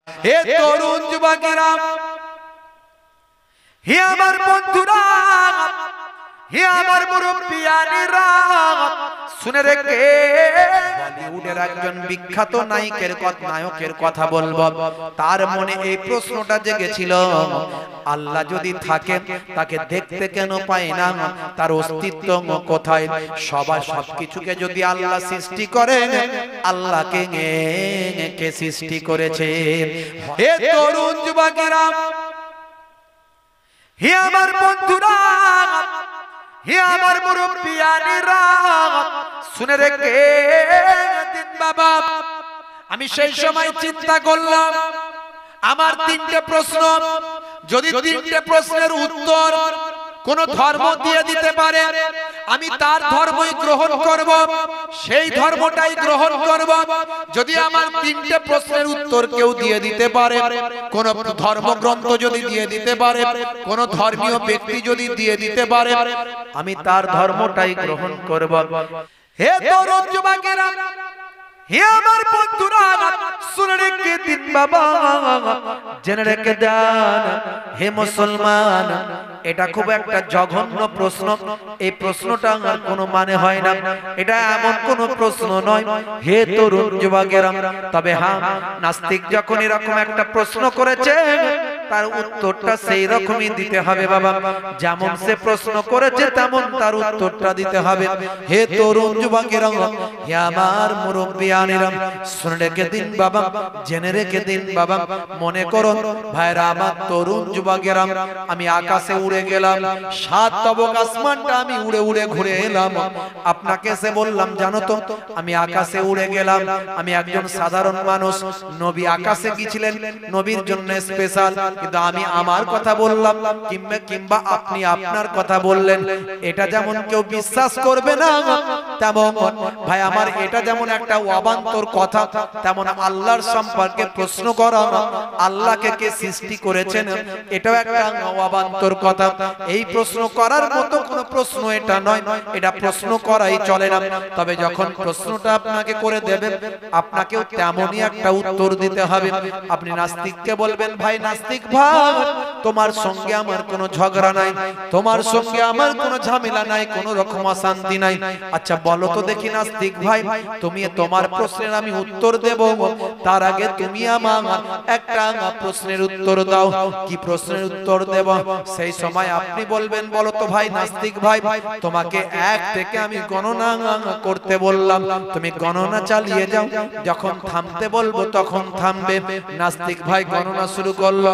হে তরুণ যুবকেরা, হে আমার বন্ধুরা, হে আমার মুরব্বিয়ানেরা, শুনে রেখে বলিউডের একজন বিখ্যাত নায়কের কথা বলবো। তার মনে এই প্রশ্নটা জেগেছিল, আল্লাহ যদি থাকে তাকে দেখতে কেন পায় না, তার অস্তিত্ব কোথায়? সবাই সবকিছুকে যদি আল্লাহ সৃষ্টি করেন, আল্লাহকে কে সৃষ্টি করেছে? হে তরুণ যুবকেরা, হে আমার বন্ধুরা, হে আমার মুরব্বিয়ানেরা, শুনে রেখে দিন বাবা। আমি সেই সময় চিন্তা করলাম, আমার তিনটে প্রশ্ন, যদি তিনটে প্রশ্নের উত্তর কোন ধর্ম দিয়ে দিতে পারে, আমি তার ধর্মই গ্রহণ করব, সেই ধর্মটাই গ্রহণ করব। যদি আমার তিনটে প্রশ্নের উত্তর কেউ দিয়ে দিতে পারে, কোন ধর্মগ্রন্থ যদি দিয়ে দিতে পারে, কোন ধর্মীয় ব্যক্তি যদি দিয়ে দিতে পারে, আমি তার ধর্মটাই গ্রহণ করব। হে তরুণ যুবকেরা, হে আমার বন্ধুরা, শুনে রেখে দিন বাবা, জেনে রেখে দেন হে মুসলমান, এটা খুব একটা জঘন্য প্রশ্ন। এই প্রশ্নটা আর কোনো মানে হয় না, এটা এমন কোন প্রশ্ন নয় হে তরুণ যুবকেরা। তবে হ্যাঁ, নাস্তিক যখন এরকম একটা প্রশ্ন করেছে, তার উত্তরটা সেই রকমই দিতে হবে বাবা, যেমন সে প্রশ্ন করেছে তেমন তার উত্তরটা দিতে হবে। হে তরুণ যুবকেরা, হে আমার মুরব্বিয়ানেরা, শুনে রেখে দিন বাবা, জেনে রেখে দিন বাবা। মনে করুন ভাইরা আমার তরুণ যুবকেরা, আমি আকাশে উড়ে গেলাম, 7 তবক আসমানটা আমি উড়ে উড়ে ঘুরে এলাম। আপনাকে সে বললাম, জানো তো আমি আকাশে উড়ে গেলাম, আমি একজন সাধারণ মানুষ, নবী আকাশে গিয়েছিলেন, নবীর জন্য স্পেশাল, কিন্তু আমি আমার কথা বললাম, কিংবা আপনি আপনার কথা বললেন। এটা যেমন কেউ বিশ্বাস করবে না, তেমন ভাই আমার এটা যেমন একটা অবান্তর কথা, তেমন আল্লাহর সম্পর্কে প্রশ্ন করা, আল্লাহকে কে সৃষ্টি করেছেন, এটাও একটা অবান্তর কথা। এই প্রশ্ন করার মতো কোনো প্রশ্ন এটা নয়, এটা প্রশ্ন করাই চলে না। তবে যখন প্রশ্নটা আপনাকে করে দেবে, আপনাকেও তেমনই একটা উত্তর দিতে হবে। আপনি নাস্তিককে বলবেন, ভাই নাস্তিক ভাই, তোমার সঙ্গে আমার কোনো ঝগড়া নাই, তোমার সঙ্গে আমার কোনো ঝামেলা নাই, কোনো রকম অশান্তি নাই। আচ্ছা বলো তো দেখি নাস্তিক ভাই, তুমি তোমার প্রশ্নের আমি উত্তর দেব, তার আগে তুমি আমার একটা প্রশ্নের উত্তর দাও। কি প্রশ্নের উত্তর দেব? সেই সময় আপনি বলবেন, বলো তো ভাই নাস্তিক ভাই, তোমাকে 1 থেকে আমি গণনা করতে বললাম, তুমি গণনা চালিয়ে যাও, যখন থামতে বলবো তখন থামবে। নাস্তিক ভাই গণনা শুরু করলো,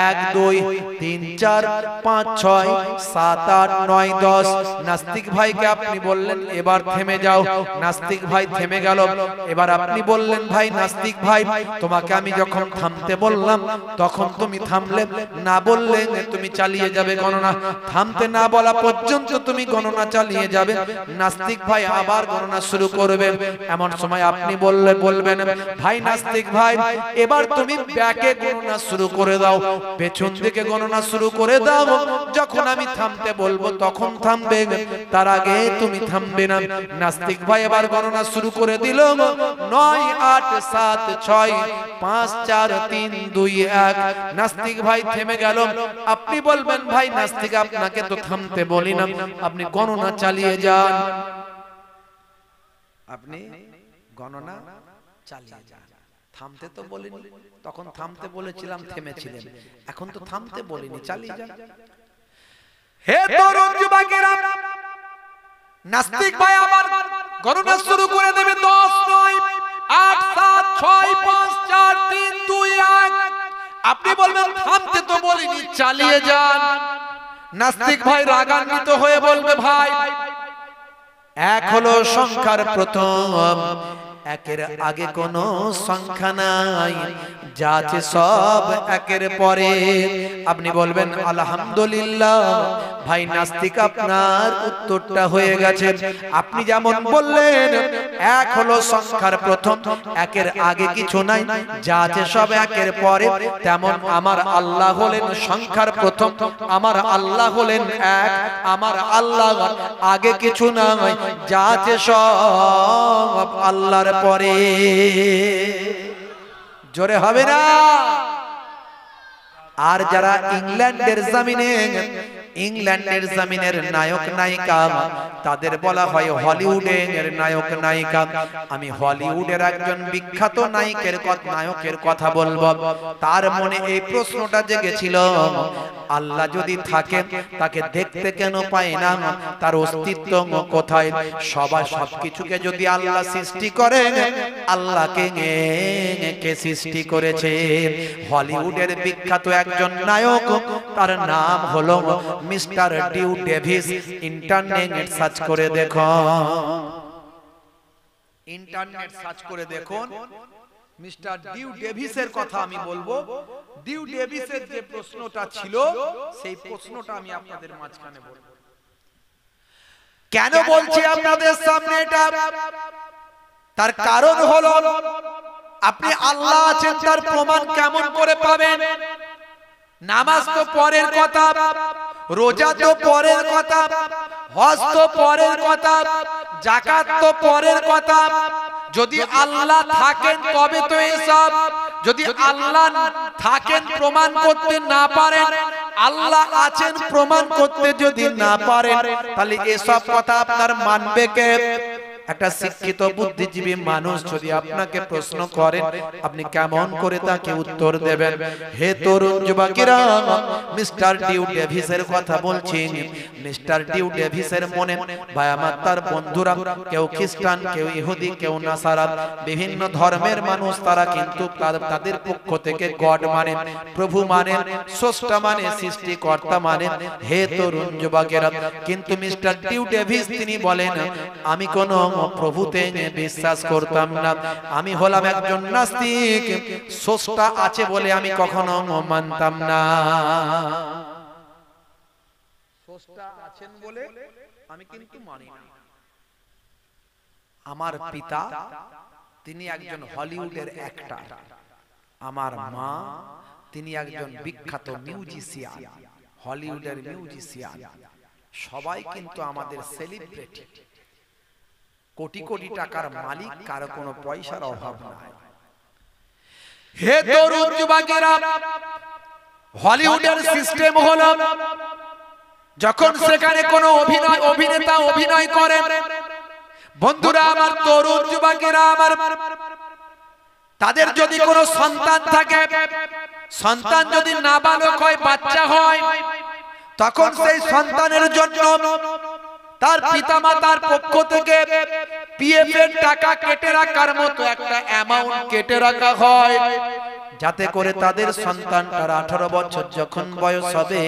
1 2 3 4 5 6 7 8 9 10। নাস্তিক ভাইকে আপনি বললেন এবার থেমে যাও, নাস্তিক ভাই থেমে গেল। এবার আপনি বললেন, ভাই নাস্তিক ভাই, তোমাকে আমি যখন থামতে বললাম তখন তুমি থামলে, না বললে তুমি চালিয়ে যাবে গণনা, থামতে না বলা পর্যন্ত তুমি গণনা চালিয়ে যাবে। নাস্তিক ভাই আবার গণনা শুরু করবে। এমন সময় আপনি বলবেন, ভাই নাস্তিক ভাই, এবার তুমি ব্যাকে গণনা শুরু করে দাও, পেছন দিকে গণনা শুরু করে দাও, যখন আমি থামতে বলবো তখন থামবে, তার আগে তুমি থামবে না। নাস্তিক ভাই এবার গণনা শুরু করে দিল, 9 8 7 6 5 4 3 2 1। নাস্তিক ভাই থেমে গেল। আপনি বলবেন, ভাই নাস্তিক, আপনাকে তো থামতে বলি না, আপনি গণনা চালিয়ে যান, আপনি গণনা চালিয়ে যান। থামতে তো বলিনি, তখন থামতে বলেছিলাম থেমেছিলেন, এখন তো থামতে বলিনি, চালিয়ে যান। হে তরুণ যুবকেরা, নাস্তিক ভাই আবার গণনা শুরু করে দেবে, 10 9 8 7 6 5 4 3 2 1। আপনি বলবেন, থামতে তো বলিনি, চালিয়ে যান। নাস্তিক ভাই রাগান্বিত হয়ে বলবে, ভাই 1 হলো সংখ্যার প্রথম, 1-এর আগে কোনো সংখ্যা নাই, যা আছে সব 1-এর পরে। আপনি বলবেন, আলহামদুলিল্লাহ ভাই নাস্তিক, আপনার উত্তরটা হয়ে গেছে। আপনি যেমন বললেন 1 হলো সংখ্যার প্রথম, 1-এর আগে কিছু নাই, যা আছে সব 1-এর পরে, তেমন আমার আল্লাহ হলেন সংখ্যার প্রথম, আমার আল্লাহ হলেন 1, আমার আল্লাহ আগে কিছু নাই, যা আছে সব আল্লাহর পরে। জোরে হবে না। আর যারা ইংল্যান্ডের জমিনের নায়ক নায়িকা, তাদের বলা হয় হলিউডের নায়ক নায়িকা। আমি হলিউডের একজন বিখ্যাত নায়কের কথা বলবো। তার মনে এই প্রশ্নটা জেগেছিল, আল্লাহ যদি থাকে তাকে দেখতে কেন পাই না, তার অস্তিত্ব কোথায়? সবকিছুকে যদি আল্লাহ সৃষ্টি করেন, আল্লাহকে কে সৃষ্টি করেছে? হলিউডের বিখ্যাত একজন নায়ক, তার নাম হলো mister Dew Davis. Internet search করে দেখুন, মিস্টার ডিউ ডেভিসের কথা আমি বলবো। ডিউ ডেভিসের যে প্রশ্নটা ছিল, সেই প্রশ্নটা আমি আপনাদের মাঝখানে বলবো। কেন বলছি আপনাদের সামনে এটা? তার কারণ হলো, আপনি আল্লাহ আছেন তার প্রমাণ কেমন করে পাবেন? নামাজ তো পরের কথা, রোজা তো পরের কথা, হজ তো পরের কথা, যাকাত তো পরের কথা। যদি আল্লাহ থাকেন তবে তো এসব। যদি আল্লাহ থাকেন প্রমাণ করতে না পারেন, আল্লাহ আছেন প্রমাণ করতে যদি না পারেন, তাহলে এসব কথা আপনার মানবে কে? একটা শিক্ষিত বুদ্ধিজীবী মানুষ যদি আপনাকে প্রশ্ন করেন, আপনি কেমন করে তাকে উত্তর দেবেন? হে তরুণ যুবকেরা, মিস্টার ডিউ ডেভিসের কথা বলছি। মিস্টার ডিউ ডেভিসের মনে, ভাই আমার, তার বন্ধুরা কেউ খ্রিস্টান, কেউ ইহুদি, কেউ নাসারা, বিভিন্ন ধর্মের মানুষ, তারা কিন্তু তাদের পক্ষ থেকে গড মানে, প্রভু মানে, স্রষ্টা মানে, সৃষ্টিকর্তা মানে। হে তরুণ যুবকেরা, কিন্তু মিস্টার ডিউ ডেভিস তিনি বলেন, আমি কোন প্রভুতে বিশ্বাস করতাম না। আমি হলাম একজন নাস্তিক। স্রষ্টা আছে বলে আমি কখনো মানতাম না। স্রষ্টা আছেন বলে আমি কিন্তু মানি না। আমার পিতা তিনি একজন হলিউডের অ্যাক্টর। আমার মা তিনি একজন বিখ্যাত মিউজিশিয়ান, হলিউডের মিউজিশিয়ান। সবাই কিন্তু আমাদের সেলিব্রিটি, কোটি কোটি টাকার মালিক, কারো কোনো পয়সার অভাব নাই। হে তরুণ যুবকেরা, হলিউডের সিস্টেম হলো, যখন সেখানে কোনো অভিনেতা অভিনয় করে, বন্ধুরা আমার, তরুণ যুবকেরা আমার, তাদের যদি কোনো সন্তান থাকে, সন্তান যদি নাবালক হয়, বাচ্চা হয়, তখন সেই সন্তানের জন্য তার পিতামাতার পক্ষ থেকে পিএফ এর টাকা কেটে রাখার মতো একটা অ্যামাউন্ট কেটে রাখা হয়, যাতে করে তাদের সন্তানটার 18 বছর যখন বয়স হবে,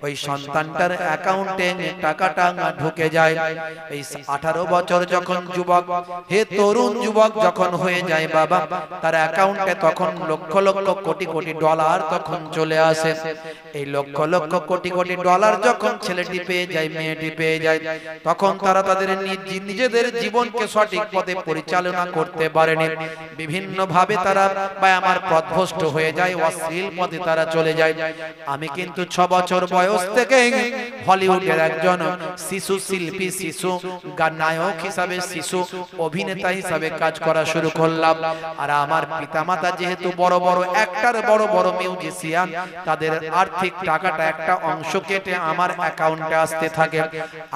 ওই সন্তানটার অ্যাকাউন্টে টাকাটা ঢুকে যায়। এই 18 বছর যখন যুবক, হে তরুণ যুবক যখন হয়ে যায় বাবা, তার অ্যাকাউন্টে তখন লক্ষ লক্ষ কোটি কোটি ডলার তখন চলে আসে। এই লক্ষ লক্ষ কোটি কোটি ডলার যখন ছেলেটি পেয়ে যায়, মেয়েটি পেয়ে যায়, তখন তারা তাদের নিজেদের জীবনকে সঠিক পথে পরিচালনা করতে পারেনি। বিভিন্ন ভাবে তারা আমার পথভ্রষ্ট হয়ে যায়, অশ্লীল পথে তারা চলে যায়। আমি কিন্তু 6 বছর বয়স থেকে হলিউডের একজন শিশু শিল্পী, শিশু নায়ক হিসাবে, শিশু অভিনেতা হিসাবে কাজ করা শুরু করলাম। আর আমার পিতামাতা যেহেতু বড় বড় অ্যাক্টর, বড় বড় মিউজিশিয়ান, তাদের আর্থিক টাকাটা একটা অংশ কেটে আমার অ্যাকাউন্টে আসতে থাকে।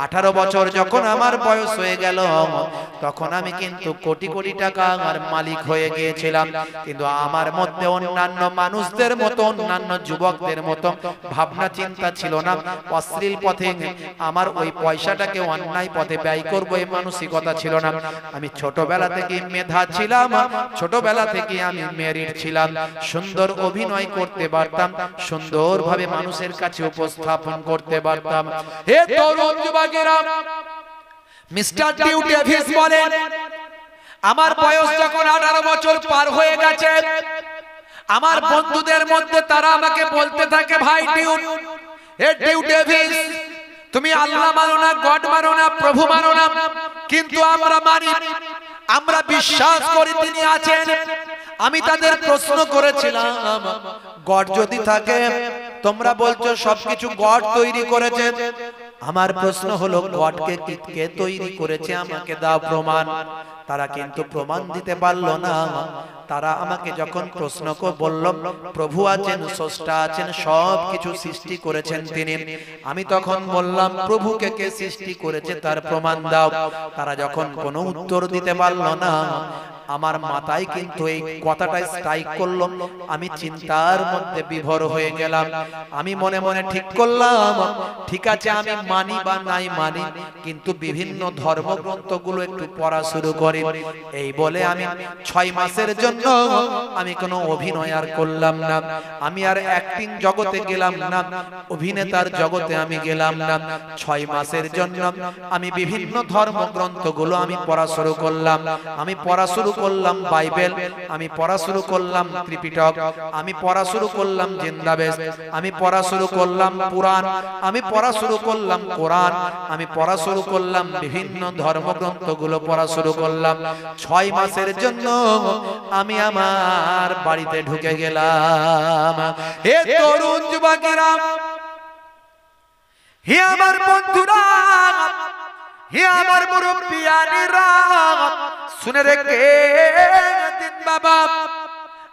18 বছর যখন আমার বয়স হয়ে গেল, তখন আমি কিন্তু কোটি কোটি টাকার মালিক হয়ে গিয়েছিলাম। কিন্তু আমার মধ্যে অন্যান্য মানুষদের মতো, অন্যান্য যুবকদের মতো ভাবনা চিন্তা ছিল না। অশ্লীল পথে আমার ওই পয়সাটাকে অন্যায় পথে ব্যয় করব, এই মানসিকতা ছিল না। আমি ছোটবেলা থেকে মেধা ছিলাম, ছোটবেলা থেকে আমি মেরিট ছিলাম, সুন্দর অভিনয় করতে পারতাম, সুন্দরভাবে মানুষের কাছে উপস্থাপন করতে পারতাম। হে তরুণ যুবকেরা, মিস্টার ডিউ ডেভিস বলেন, আমার বয়স যখন 18 বছর পার হয়ে গেছে, আমার বন্ধুদের মধ্যে তারা আমাকে বলতে থাকে, ভাই ডিউ, হে ডিউ ডেভিস, তুমি আল্লাহ মানো না, গড মানো না, প্রভু মানো না, কিন্তু আমরা মানি, আমরা বিশ্বাস করি তিনি আছেন। আমি তাদের প্রশ্ন করেছিলাম, গড যদি থাকে, তোমরা বলছো সবকিছু গড তৈরি করেছে, আমার প্রশ্ন হলো গডকে কে তৈরি করেছে, আমাকে দাও প্রমাণ। তারা কিন্তু প্রমাণ দিতে পারলো না। তারা আমাকে যখন প্রশ্ন করে বলল প্রভু আছেন, স্রষ্টা আছেন, সব কিছু সৃষ্টি করেছেন তিনি, আমি তখন বললাম প্রভুকে কে সৃষ্টি করেছে তার প্রমাণ দাও। তারা যখন কোনো উত্তর দিতে পারল না, আমার মাথায় কিন্তু এই কথাটাই স্ট্রাইক করলো। আমি চিন্তার মধ্যে বিভোর হয়ে গেলাম। আমি মনে মনে ঠিক করলাম, ঠিক আছে আমি মানি বা নাই মানি, কিন্তু বিভিন্ন ধর্মগ্রন্থগুলো একটু পড়া শুরু করি। এই বলে আমি 6 মাসের জন্য আমি কোনো অভিনয় আর করলাম না। আমি আর অ্যাক্টিং জগতে গেলাম না, অভিনেতার জগতে আমি গেলাম না। 6 মাসের জন্য আমি বিভিন্ন ধর্মগ্রন্থগুলো আমি পড়া শুরু করলাম। আমি পড়া শুরু করলাম বাইবেল, আমি পড়া শুরু করলাম ত্রিপিটক, আমি পড়া শুরু করলাম জিন্দাবেশ, আমি পড়া শুরু করলাম পুরাণ, আমি পড়া শুরু করলাম কোরআন, আমি পড়া শুরু করলাম বিভিন্ন ধর্মগ্রন্থগুলো পড়া শুরু করলাম। 6 মাসের জন্য আমি আমার বাড়িতে ঢুকে গেলাম। হে তরুণ যুবকেরা, হে আমার বন্ধুরা, হে আমার মুরব্বিয়ানিরা, শুনে রেখে দিন বাবা।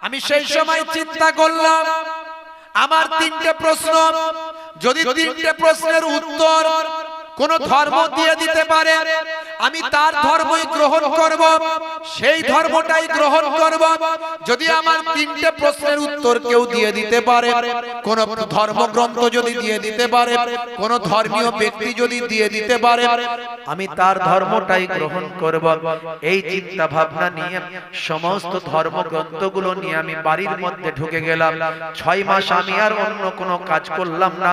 আমি সেই সময় চিন্তা করলাম আমার 3টে প্রশ্ন, যদি 3টে প্রশ্নের উত্তর কোন ধর্ম দিয়ে দিতে পারে আমি তার ধর্মই গ্রহণ করব, সেই ধর্মটাই গ্রহণ করব। যদি আমার 3টে প্রশ্নের উত্তর কেউ দিয়ে দিতে পারে, কোন ধর্মগ্রন্থ যদি দিয়ে দিতে পারে, কোন ধর্মীয় ব্যক্তি যদি দিয়ে দিতে পারে, আমি তার ধর্মটাই গ্রহণ করব। এই চিন্তা ভাবনা নিয়ে সমস্ত ধর্মগ্রন্থগুলো নিয়ে আমি বাড়ির মধ্যে ঢুকে গেলাম। 6 মাস আমি আর অন্য কোনো কাজ করলাম না।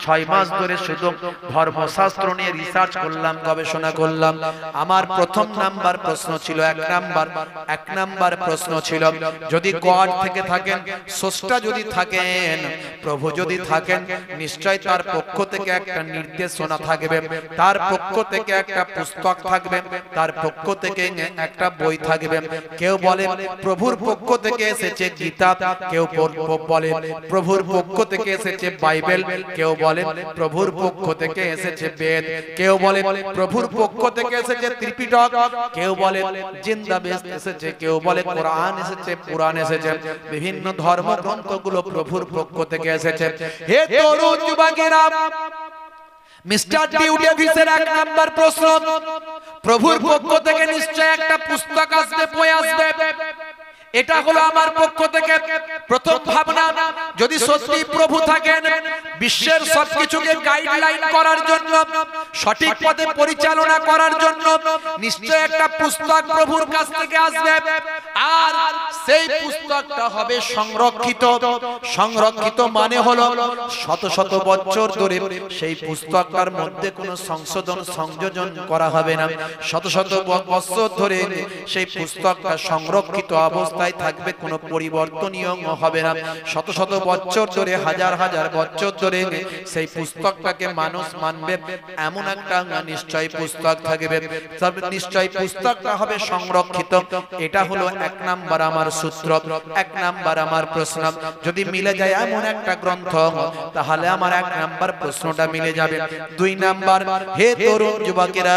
6 মাস ধরে শুধু ধর্মশাস্ত্র নিয়ে রিসার্চ করলাম, গবেষণা করলাম। আমার প্রথম নাম্বার প্রশ্ন ছিল, 1 নাম্বার প্রশ্ন ছিল, যদি গড থেকে থাকেন, স্রষ্টা যদি থাকেন, প্রভু যদি থাকেন, নিশ্চয় তার পক্ষ থেকে একটা নির্দেশনা থাকবে, তার পক্ষ থেকে একটা পুস্তক থাকবে, তার পক্ষ থেকে একটা বই থাকবে। কেউ বলে প্রভুর পক্ষ থেকে এসেছে গীতা, কেউ বলে প্রভুর পক্ষ থেকে এসেছে বাইবেল, কেউ বলে প্রভুর পক্ষ থেকে এসেছে বেদ, কেউ বলে প্রভুর পক্ষ থেকে এসেছে ত্রিপিটক, কেউ বলে জিন্দাবেশ এসেছে, কেউ বলে কোরআন এসেছে, পুরাণ এসেছে। বিভিন্ন ধর্মগ্রন্থগুলো প্রভুর পক্ষ থেকে এসেছে। হে তরুণ যুবকেরা, মিস্টার ডিউ ডেভিসের 1 নাম্বার প্রশ্ন, প্রভুর পক্ষ থেকে নিশ্চয় একটা পুস্তক আসবে, বই আসবে। এটা হলো আমার পক্ষ থেকে প্রথম ভাবনা। যদি সত্যি প্রভু থাকেন, বিশ্বের সবকিছুকে গাইডলাইন করার জন্য, সঠিক পথে পরিচালনা করার জন্য নিশ্চয় একটা পুস্তক প্রভুর কাছ থেকে আসবে, আর সেই পুস্তকটা হবে সংরক্ষিত। সংরক্ষিত মানে হলো শত শত বছর ধরে সেই পুস্তকটার মধ্যে কোনো সংশোধন সংযোজন করা হবে না। শত শত বছর ধরে সেই পুস্তকটা সংরক্ষিত অবস্থায় থাকবে, কোনো পরিবর্তনীয় হবে না। শত শত বছর ধরে, হাজার হাজার বছর ধরে সেই পুস্তকটাকে মানুষ মানবে, এমন একটা নিশ্চয় পুস্তক থাকবে। নিশ্চয় পুস্তকটা হবে সংরক্ষিত। এটা হলো 1 নাম্বার আমার সূত্র, 1 নাম্বার আমার প্রশ্ন। যদি মিলে যায় এমন একটা গ্রন্থ, তাহলে আমার 1 নাম্বার প্রশ্নটা মিলে যাবে। 2 নাম্বার, হে তরুণ যুবকেরা,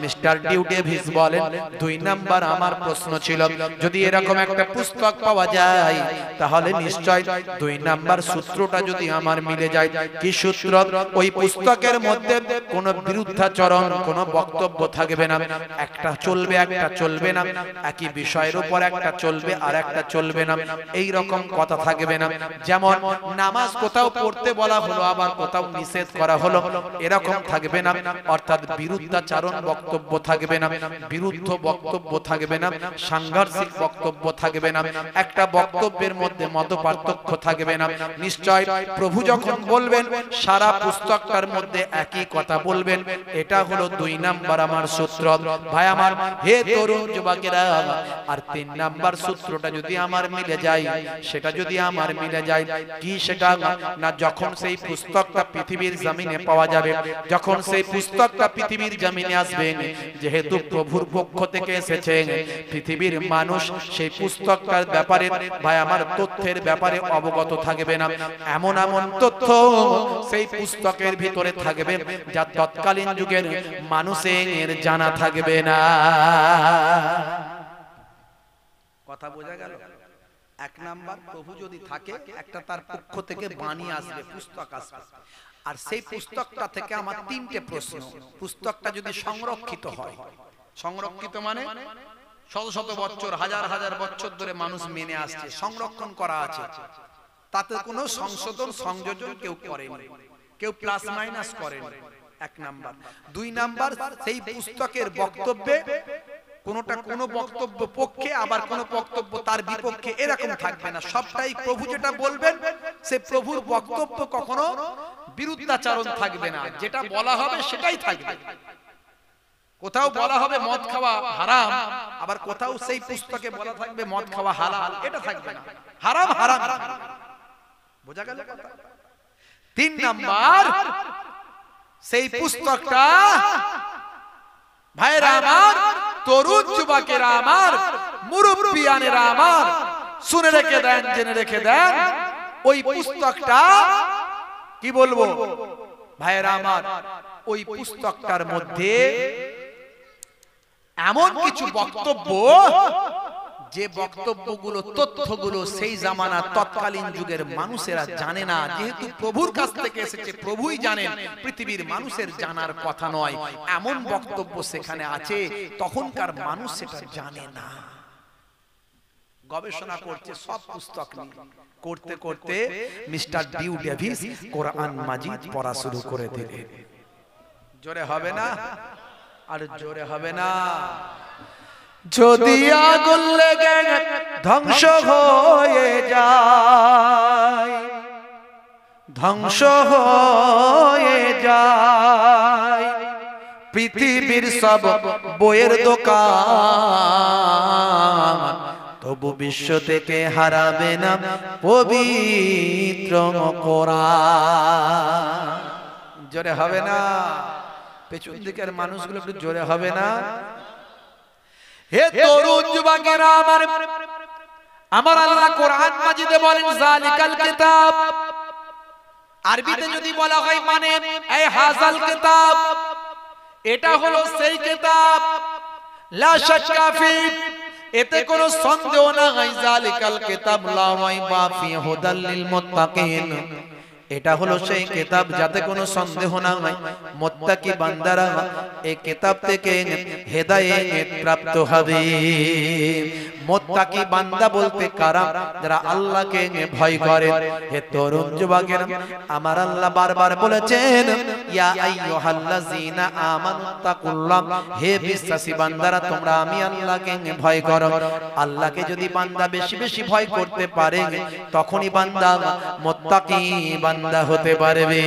মিস্টার ডিউ ডেভিস বলেন 2 নাম্বার আমার প্রশ্ন ছিল, যদি এরকম একটা পুস্তক পাওয়া যায়, তাহলে নিশ্চয় 2 নাম্বার সূত্রটা যদি আমার মিলে যায়। কি সূত্র? ওই পুস্তকের মধ্যে কোনো বিরুদ্ধাচরণ, কোনো বক্তব্য থাকবে না। একটা চলবে, একটা চলবে না। একই বিষয়ের উপর একটা চলবে আর একটা চলবে না, এই রকম কথা থাকবে না। যেমন নামাজ কোথাও পড়তে বলা হলো, আবার কোথাও নিষেধ করা হলো, এরকম থাকবে না। অর্থাৎ বিরুদ্ধাচরণ বক্তব্য থাকবে না, বিরুদ্ধ বক্তব্য থাকবে না, সাংঘর্ষিক বক্তব্য থাকবে না, একটা বক্তব্যের মধ্যে মতপার্থক্য থাকবে না। নিশ্চয় প্রভু যখন বলবেন সারা পুস্তকটার মধ্যে একই কথা বলবেন। এটা হলো 2 নাম্বার আমার সূত্র। ভাই আমার, হে তরুণ যুবকেরা, আর 3 নাম্বার সূত্রটা যদি আমার মিলে যায়, সেটা যদি আমার মিলে যায়, কি সেটা না, যখন সেই পুস্তকটা পৃথিবীর জমিনে পাওয়া যাবে, যখন সেই পুস্তকটা পৃথিবীর জমিনে আসবে, যেহেতু প্রভুর পক্ষ থেকে এসেছে, পৃথিবীর মানুষ সেই পুস্তকটার ব্যাপারে, ভাই আমার, তথ্যের ব্যাপারে অবগত থাকবে না। এমন এমন তথ্য সেই পুস্তকের ভিতরে থাকবে যা তৎকালীন যুগের মানুষের জানা থাকবে না। কথা বোঝা গেল? এক নাম্বার, প্রভু যদি থাকে একটা তার পক্ষ থেকে বাণী আসবে, পুস্তক আসবে, আর সেই পুস্তকটা থেকে আমার তিনটে প্রশ্ন। পুস্তকটা যদি সংরক্ষিত হয়, সংরক্ষিত মানে শত শত বছর, হাজার হাজার বছর ধরে মানুষ মেনে আসছে, সংরক্ষণ করা আছে, তাতে কোনো সংশোধন সংযোজন কেউ করেনি, কেউ প্লাস মাইনাস করেনি, এক নাম্বার। দুই নাম্বার, সেই পুস্তকের বক্তব্যে কোনটা কোনো বক্তব্য পক্ষে আবার কোন বক্তব্য তার বিপক্ষে এরকম থাকবে না, সবটাই প্রভু যেটা বলবেন সে প্রভুর বক্তব্য, কখনো বিরুদ্ধাচরণ থাকবে না, যেটা বলা হবে সেটাই থাকবে। কোথাও বলা হবে মদ খাওয়া হারাম, আবার কোথাও সেই পুস্তকে বলা থাকবে মদ খাওয়া হালাল, এটা থাকবে না, হারাম হারাম। বোঝা গেল কথা? তিন নাম্বার, সেই পুস্তকটা ভাইরা আমার, তরুণ যুবকেরা আমার, মুরব্বিয়ানেরা আমার, শুনে রেখে দেন, জেনে রেখে দেন, ওই পুস্তকটা কি বলবো ভাইরা আমার, ওই পুস্তকটার মধ্যে এমন কিছু বক্তব্য, যে বক্তব্যগুলো, তথ্যগুলো সেই জামানা তৎকালীন যুগের মানুষেরা জানে না, যেহেতু প্রভুর কাছ থেকে এসেছে, প্রভুই জানেন, পৃথিবীর মানুষের জানার কথা নয়, এমন বক্তব্য সেখানে আছে, তখনকার মানুষ সেটা জানে না। গবেষণা করছে সব পুস্তক নিয়ে, করতে করতে মিস্টার ডিউ ডেভিস কোরআন মাজিদ পড়া শুরু করে দিলেন। জোরে হবে না? আর জোরে হবে না? যদি আগুন লেগে ধ্বংস হয়ে যায়, ধ্বংস হয়ে যায় পৃথিবীর সব বইয়ের দোকান, তবু বিশ্ব থেকে হারাবে না পবিত্র কোরআন। জোরে হবে না? পেছন দিকের মানুষগুলো একটু জোরে হবে না? হে তরুণ যুবকেরা আমার, আমার আল্লাহ কোরআন মাজিদে বলেন যালিকাল কিতাব, আরবিতে যদি বলা হয় মানে এই হাযাল কিতাব, এটা হলো সেই কিতাব, লা শাক্কা ফি, এতে কোনো সন্দেহ নাই, যালিকাল কিতাব লা রাইবা ফি হুদাল লিল মুত্তাকিন, এটা হলো সেই কিতাব যাতে কোনো সন্দেহ না হয়, মুত্তাকি বান্দারা এই কিতাব থেকে হেদায়েত প্রাপ্ত হবে। মুত্তাকি বান্দা বলতে কারা? যারা আল্লাহকে ভয় করে। হে তরুণ যুবকেরা, আমার আল্লাহ বারবার বলেছেন ইয়া আইয়ুহাল্লাযীনা আমানুত্তাকুল্লাহ, হে বিশ্বাসী বান্দারা তোমরা আমি আল্লাহকে ভয় করো। আল্লাহকে যদি বান্দা বেশি বেশি ভয় করতে পারে, তখনই বান্দা মুত্তাকি বান্দা হতে পারবে।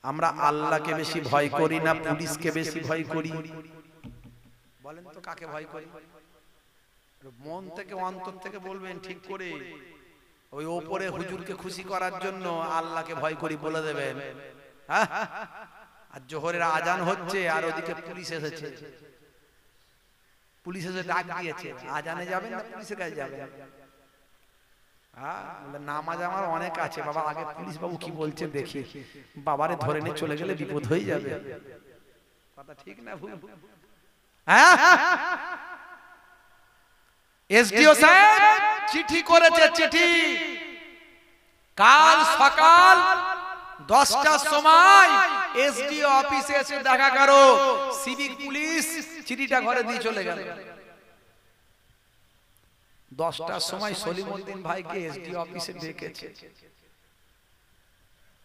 আমরা আল্লাহকে বেশি ভয় করি না পুলিশকে বেশি ভয় করি? বলেন তো কাকে ভয় করি? মন থেকে, অন্তর থেকে বলবেন ঠিক করে। ওই ওপরে হুজুরকে খুশি করার জন্য আল্লাহকে ভয় করি বলে দেবেন, হ্যাঁ? আর জোহরের আজান হচ্ছে আর ওদিকে পুলিশ এসেছে, পুলিশ এসে ডাক দিয়েছে, আজানে যাবেন না পুলিশের কাছে যাবেন? নামাজ আমার অনেক আছে বাবা, আগে পুলিশ বাবু কি বলছে দেখি, বাবারে ধরে নিয়ে চলে গেলে বিপদ হয়ে যাবে। কথা ঠিক না ভুল? হ্যাঁ, এসডিও সাহেব চিঠি করেছে, চিঠি কাল সকাল 10টার সময় এসডিও অফিসে এসে দেখা করো। সিভিক পুলিশ চিঠিটা ঘরে দিয়ে চলে গেল। 10টার সময় সলিমউদ্দিন ভাইকে এসডিও অফিসে ডেকেছে।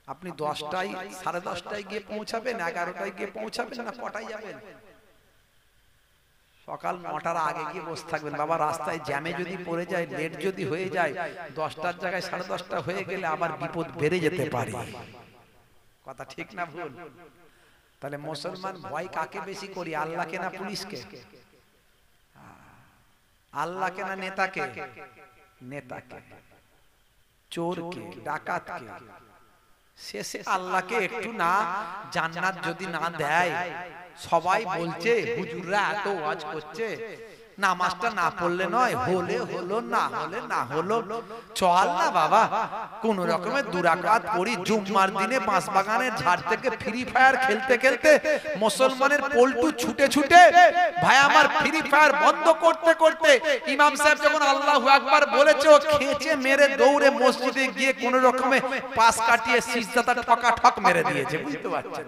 আপনি 10টায়, 10:30টায় গিয়ে পৌঁছাবেন, 11টায় গিয়ে পৌঁছাবেন, না কটায় যাবেন? সকাল 9টার আগে গিয়ে বসে থাকবেন। বাবা রাস্তায় জ্যামে যদি পড়ে যায়, লেট যদি হয়ে যায়, 10টার জায়গায় 10:30টা হয়ে গেলে আবার বিপদ বেড়ে যেতে পারে। কথা ঠিক না ভুল? তাহলে মুসলমান ভয় কাকে বেশি করি, আল্লাহকে না পুলিশকে? আল্লাহকে না নেতাকে? নেতাকে, চোরকে, ডাকাতকে। শেষে আল্লাহকে একটু না জান্নাত যদি না দেয়, সবাই বলছে হুজুররা এত ওয়াজ করছে, নামাজটা না পড়লে নয়, হলে হলো, না হলে না হলো, চল না বাবা কোন রকমের দুরাকাত পড়ি। জুম্মার দিনে বাঁশবাগানের ঝাড় থেকে ফ্রি ফায়ার খেলতে খেলতে মুসলমানের পল্টু ছুটে ছুটে ভাই আমার ফ্রি ফায়ার বন্ধ করতে করতে ইমাম সাহেব যখন আল্লাহু আকবার বলেছে ও খেঁচে মেরে দৌড়ে মসজিদে গিয়ে কোন রকমে পাশ কাটিয়ে সিজদাটা ঠকা ঠক মেরে দিয়েছে। বুঝতে পারছেন?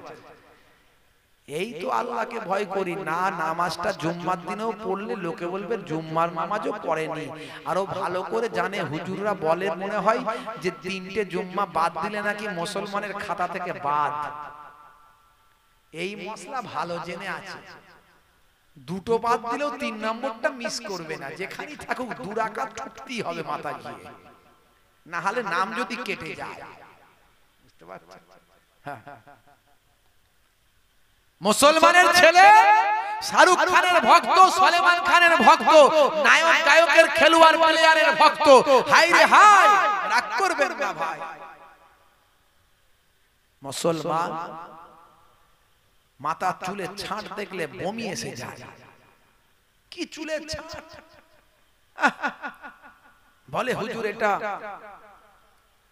এই তো আল্লাহকে ভয় করি না। নামাজটা জুম্মার দিনেও পড়লে লোকে বলবে জুম্মার নামাজও পড়েনি। আরো ভালো করে জানে হুজুররা বলে মনে হয় যে 3টে জুম্মা বাদ দিলে নাকি মুসলমানের খাতা থেকে বাদ। এই মশলা ভালো জেনে আছে, 2টো বাদ দিলেও 3 নম্বরটা মিস করবে না। যেখানেই থাকুক 2 রাকাত ঠুকতেই হবে মাথা গিয়ে, না হলে নাম যদি কেটে যায়। বুঝতে পারছেন? হ্যাঁ, মুসলমানের ছেলে শাহরুখ খানের ভক্ত, সলমান খানের ভক্ত, নায়ক গায়কের খেলোয়াড় প্লেয়ারের ভক্ত। হাই রে হাই, রাগ করবেন না ভাই। মুসলমান মাথা চুলে ছাঁট দেখলে বমি এসে যায়। কি চুলের ছাঁট? বলে হুজুর এটা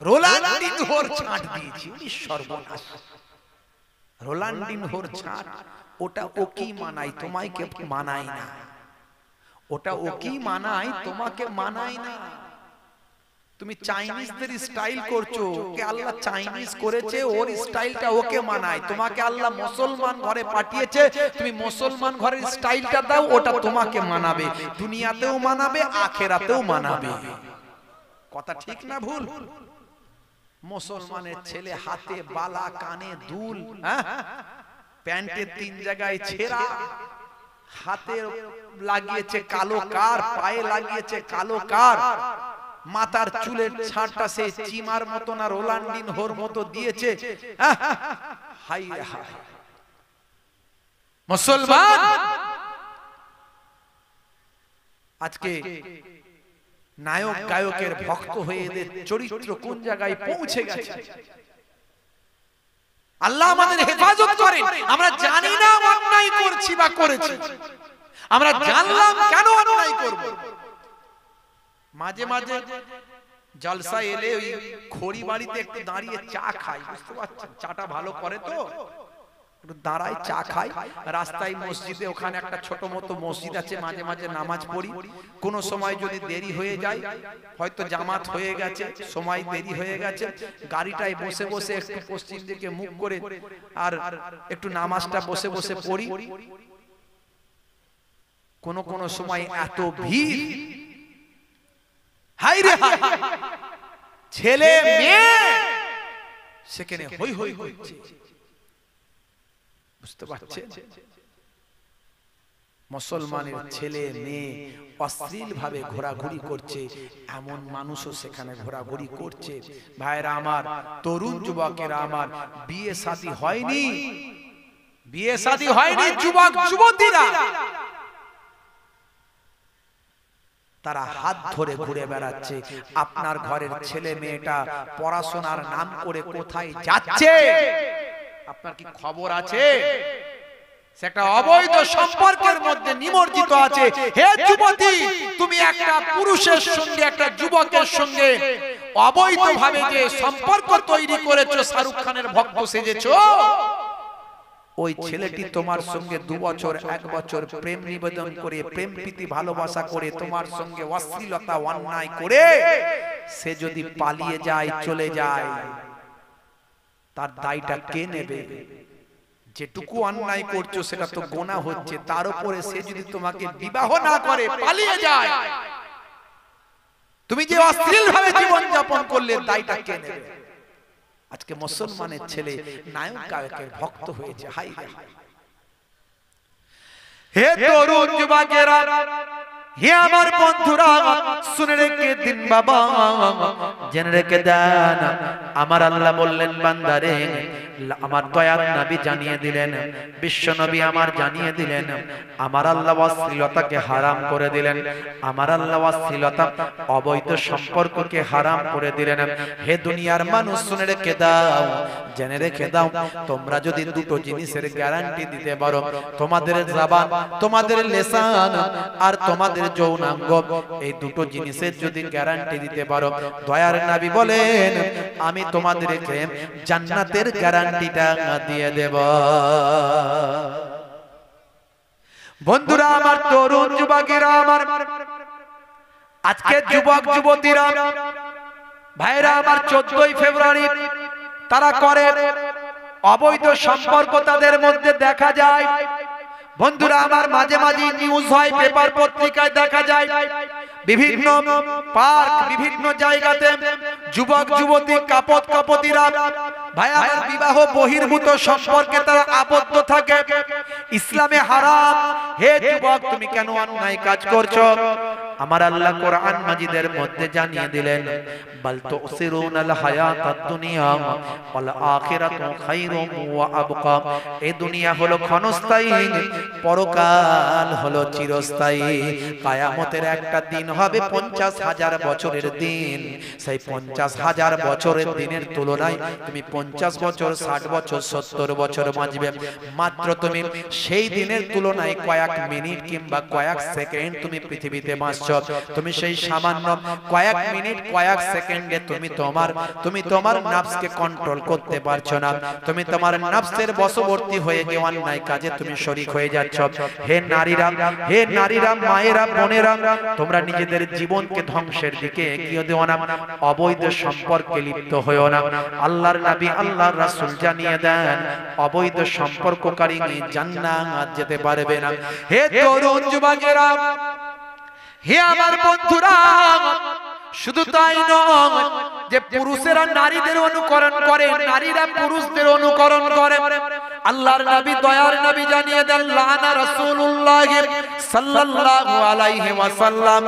রোলান্ডিনহোর ছাঁট দিয়েছি। সর্বনাশ! রোলান্ডিনহোর ছাঁট, ওটা ওকেই মানাই, তোমাকে মানাই না। ওটা ওকেই মানাই, তোমাকে মানাই না। তুমি চাইনিজদের স্টাইল করছো, কে আল্লাহ চাইনিজ করেছে, ওর স্টাইলটা ওকে মানায়। তোমাকে আল্লাহ মুসলমান ঘরে পাঠিয়েছে, তুমি মুসলমান ঘরের স্টাইলটা দাও, ওটা তোমাকে মানাবে, দুনিয়াতেও মানাবে, আখেরাতেও মানাবে। কথা ঠিক না ভুল? মুসলমানের ছেলে হাতে বালা, কানে দুল, প্যান্টে 3 জায়গায় ছেঁড়া, হাতে লাগিয়েছে কালো কার, পায়ে লাগিয়েছে কালো কার, মাথার চুলের ছাঁটটা সে চিমার মতো না রোলান্ডিনহোর মতো দিয়েছে। হাই হাই মুসলমান! আজকে নায়ক গায়কের ভক্ত হয়ে এদের চরিত্র কোন জায়গায় পৌঁছে গেছে। আল্লাহ আমাদের হেফাজত করেন। আমরা জানি না অন্যায় করছি বা করেছি, আমরা জানলাম কেন অন্যায় করব। মাঝে মাঝে জলসা এলে ওই খড়ি বাড়িতে একটু দাঁড়িয়ে চা খাই। বুঝতে পারছেন? চাটা ভালো করে তো একটু দাঁড়াই, চা খাই। রাস্তায় মসজিদে ওখানে একটা ছোট মতো মসজিদ আছে, মাঝে মাঝে নামাজ পড়ি। কোন সময় যদি দেরি হয়ে যায়, হয়তো জামাত হয়ে গেছে, সময় দেরি হয়ে গেছে, গাড়িটায় বসে বসে একটু পশ্চিম দিকে মুখ করে আর একটু নামাজটা বসে বসে পড়ি। কোন কোন সময় এত ভিড়, হাই রে হাই, ছেলে মেয়ে সেখানে হই হই করছে। বুঝতে পারছে? মুসলমানের ছেলে মেয়ে অশ্লীল ভাবে ঘোরাঘুরি করছে, এমন মানুষও সেখানে ঘোরাঘুরি করছে। ভাইরা আমার, তরুণ যুবকেরা আমার, বিয়ে শাদী হয়নি, বিয়ে শাদী হয়নি, যুবক যুবতীরা তারা হাত ধরে ঘুরে বেড়াচ্ছে। আপনার ঘরের ছেলে মেয়েটা পড়াশোনার নাম করে কোথায় যাচ্ছে আপনার কি খবর আছে? সেটা অবৈধ সম্পর্কের মধ্যে নিমজ্জিত আছে। হে যুবতী, তুমি একটা পুরুষের সঙ্গে, একটা যুবকের সঙ্গে অবৈধভাবে যে সম্পর্ক তৈরি করেছো, শাহরুখ খানের ভক্ত সেজেছো, ওই ছেলেটি তোমার সঙ্গে 2 বছর 1 বছর প্রেম নিবেদন করে, প্রেম প্রীতি ভালোবাসা করে, তোমার সঙ্গে অশ্লীলতা অন্যায় করে সে যদি পালিয়ে যায়, চলে যায়, তার দায়টা কে নেবে? যেটুকু অন্যায় করছো সেটা তো গোনা হচ্ছে, তার উপরে সে যদি তোমাকে বিবাহ না করে পালিয়ে যায়, তুমি যে অশ্লীল ভাবে জীবন যাপন করলে, দায়টা কে নেবে? আজকে মুসলমানের ছেলে নায়ক গায়কের ভক্ত হয়েছে। High high! হে তরুণ যুবকেরা, হে আমার বন্ধুরা, শুনে রেখে দিন বাবা, জেনে রেখে দেন। আমার আল্লাহ বললেন, বান্দারে আমার দয়ার নবী জানিয়ে দিলেন, বিশ্ব নবী আমার জানিয়ে দিলেন, আমার আল্লাহ অশ্লীলতাকে হারাম করে দিলেন, আমার আল্লাহ অশ্লীলতা অবৈধ সম্পর্ককে হারাম করে দিলেন। হে দুনিয়ার মানুষ শুনে রেখে দাও, জেনে রেখে দাও, তোমরা যদি দুটো জিনিসের গ্যারান্টি দিতে পারো, তোমাদের জবান, তোমাদের লিসান আর তোমাদের যৌনাঙ্গ, এই দুটো জিনিসের যদি গ্যারান্টি দিতে পারো, দয়ার নবী বলেন আমি তোমাদেরকে জান্নাতের গ্যারান্টিটা দিয়ে দেব। বন্ধুরা আমার, তরুণ যুবকেরা আমার, আজকে যুবক যুবতীরা ভাইরা আমার, 14ই ফেব্রুয়ারি তারা করে অবৈধ সম্পর্ক, তাদের মধ্যে দেখা যায়। বন্ধুরা আমার, মাঝে মাঝে নিউজ হয়, পেপার পত্রিকায় দেখা যায়, বিভিন্ন পার্ক, বিভিন্ন জায়গাতে যুবক যুবতী কাপত কাপতিরা ভাই আমার বিবাহ বহির্ভূত সম্পর্কে তারা আবদ্ধ থাকে। ইসলামে হারাম। হে যুবক, তুমি কেন অন্যায় কাজ করছো? আমার আল্লাহ কোরআন মাজিদের মধ্যে জানিয়ে দিলেন, বাল তুসিরুনাল হায়াতাদ দুনিয়া ওয়াল আখিরাতু খায়রুম ওয়া আবকা। এই দুনিয়া হলো ক্ষণস্থায়ী, পরকাল হলো চিরস্থায়ী। কিয়ামতের একটা দিন হবে 50,000 বছরের দিন। সেই 50,000 বছরের দিনের তুলনায় তুমি 50 বছর, 60 বছর, 70 বছর বাঁচবে। মাত্র তুমি সেই দিনের তুলনায় কয়েক মিনিট কিংবা কয়েক সেকেন্ড তুমি পৃথিবীতে বাঁচছো। তুমি সেই সামান্য কয়েক মিনিট, কয়েক সেকেন্ডে তুমি তোমার নফসকে কন্ট্রোল করতে পারছো না। তুমি তোমার নফসের বশবর্তী হয়ে গিয়ে অন্যায় কাজে তুমি শরীক হয়ে যাচ্ছ। হে নারীরা, হে নারীরা, মায়েরা, বোনেরা, তোমরা নিজেদের জীবনকে ধ্বংসের দিকে এগিয়ে দিও না, অবৈধ সম্পর্কে লিপ্ত হয়েও না। আল্লাহর নবী, আল্লাহর রাসূল জানিয়ে দেন, অবৈধ সম্পর্ককারী জান্নাত যেতে পারবে না। হে তরুণ যুবকেরা, হে আমার বন্ধুরা, শুধু তাই নয় যে পুরুষেরা নারীদের অনুকরণ করে, নারীরা পুরুষদের অনুকরণ করে। আল্লাহর নবী, দয়ার নবী জানিয়ে দেন, লানা রাসূলুল্লাহ সাল্লাল্লাহু আলাইহি ওয়াসাল্লাম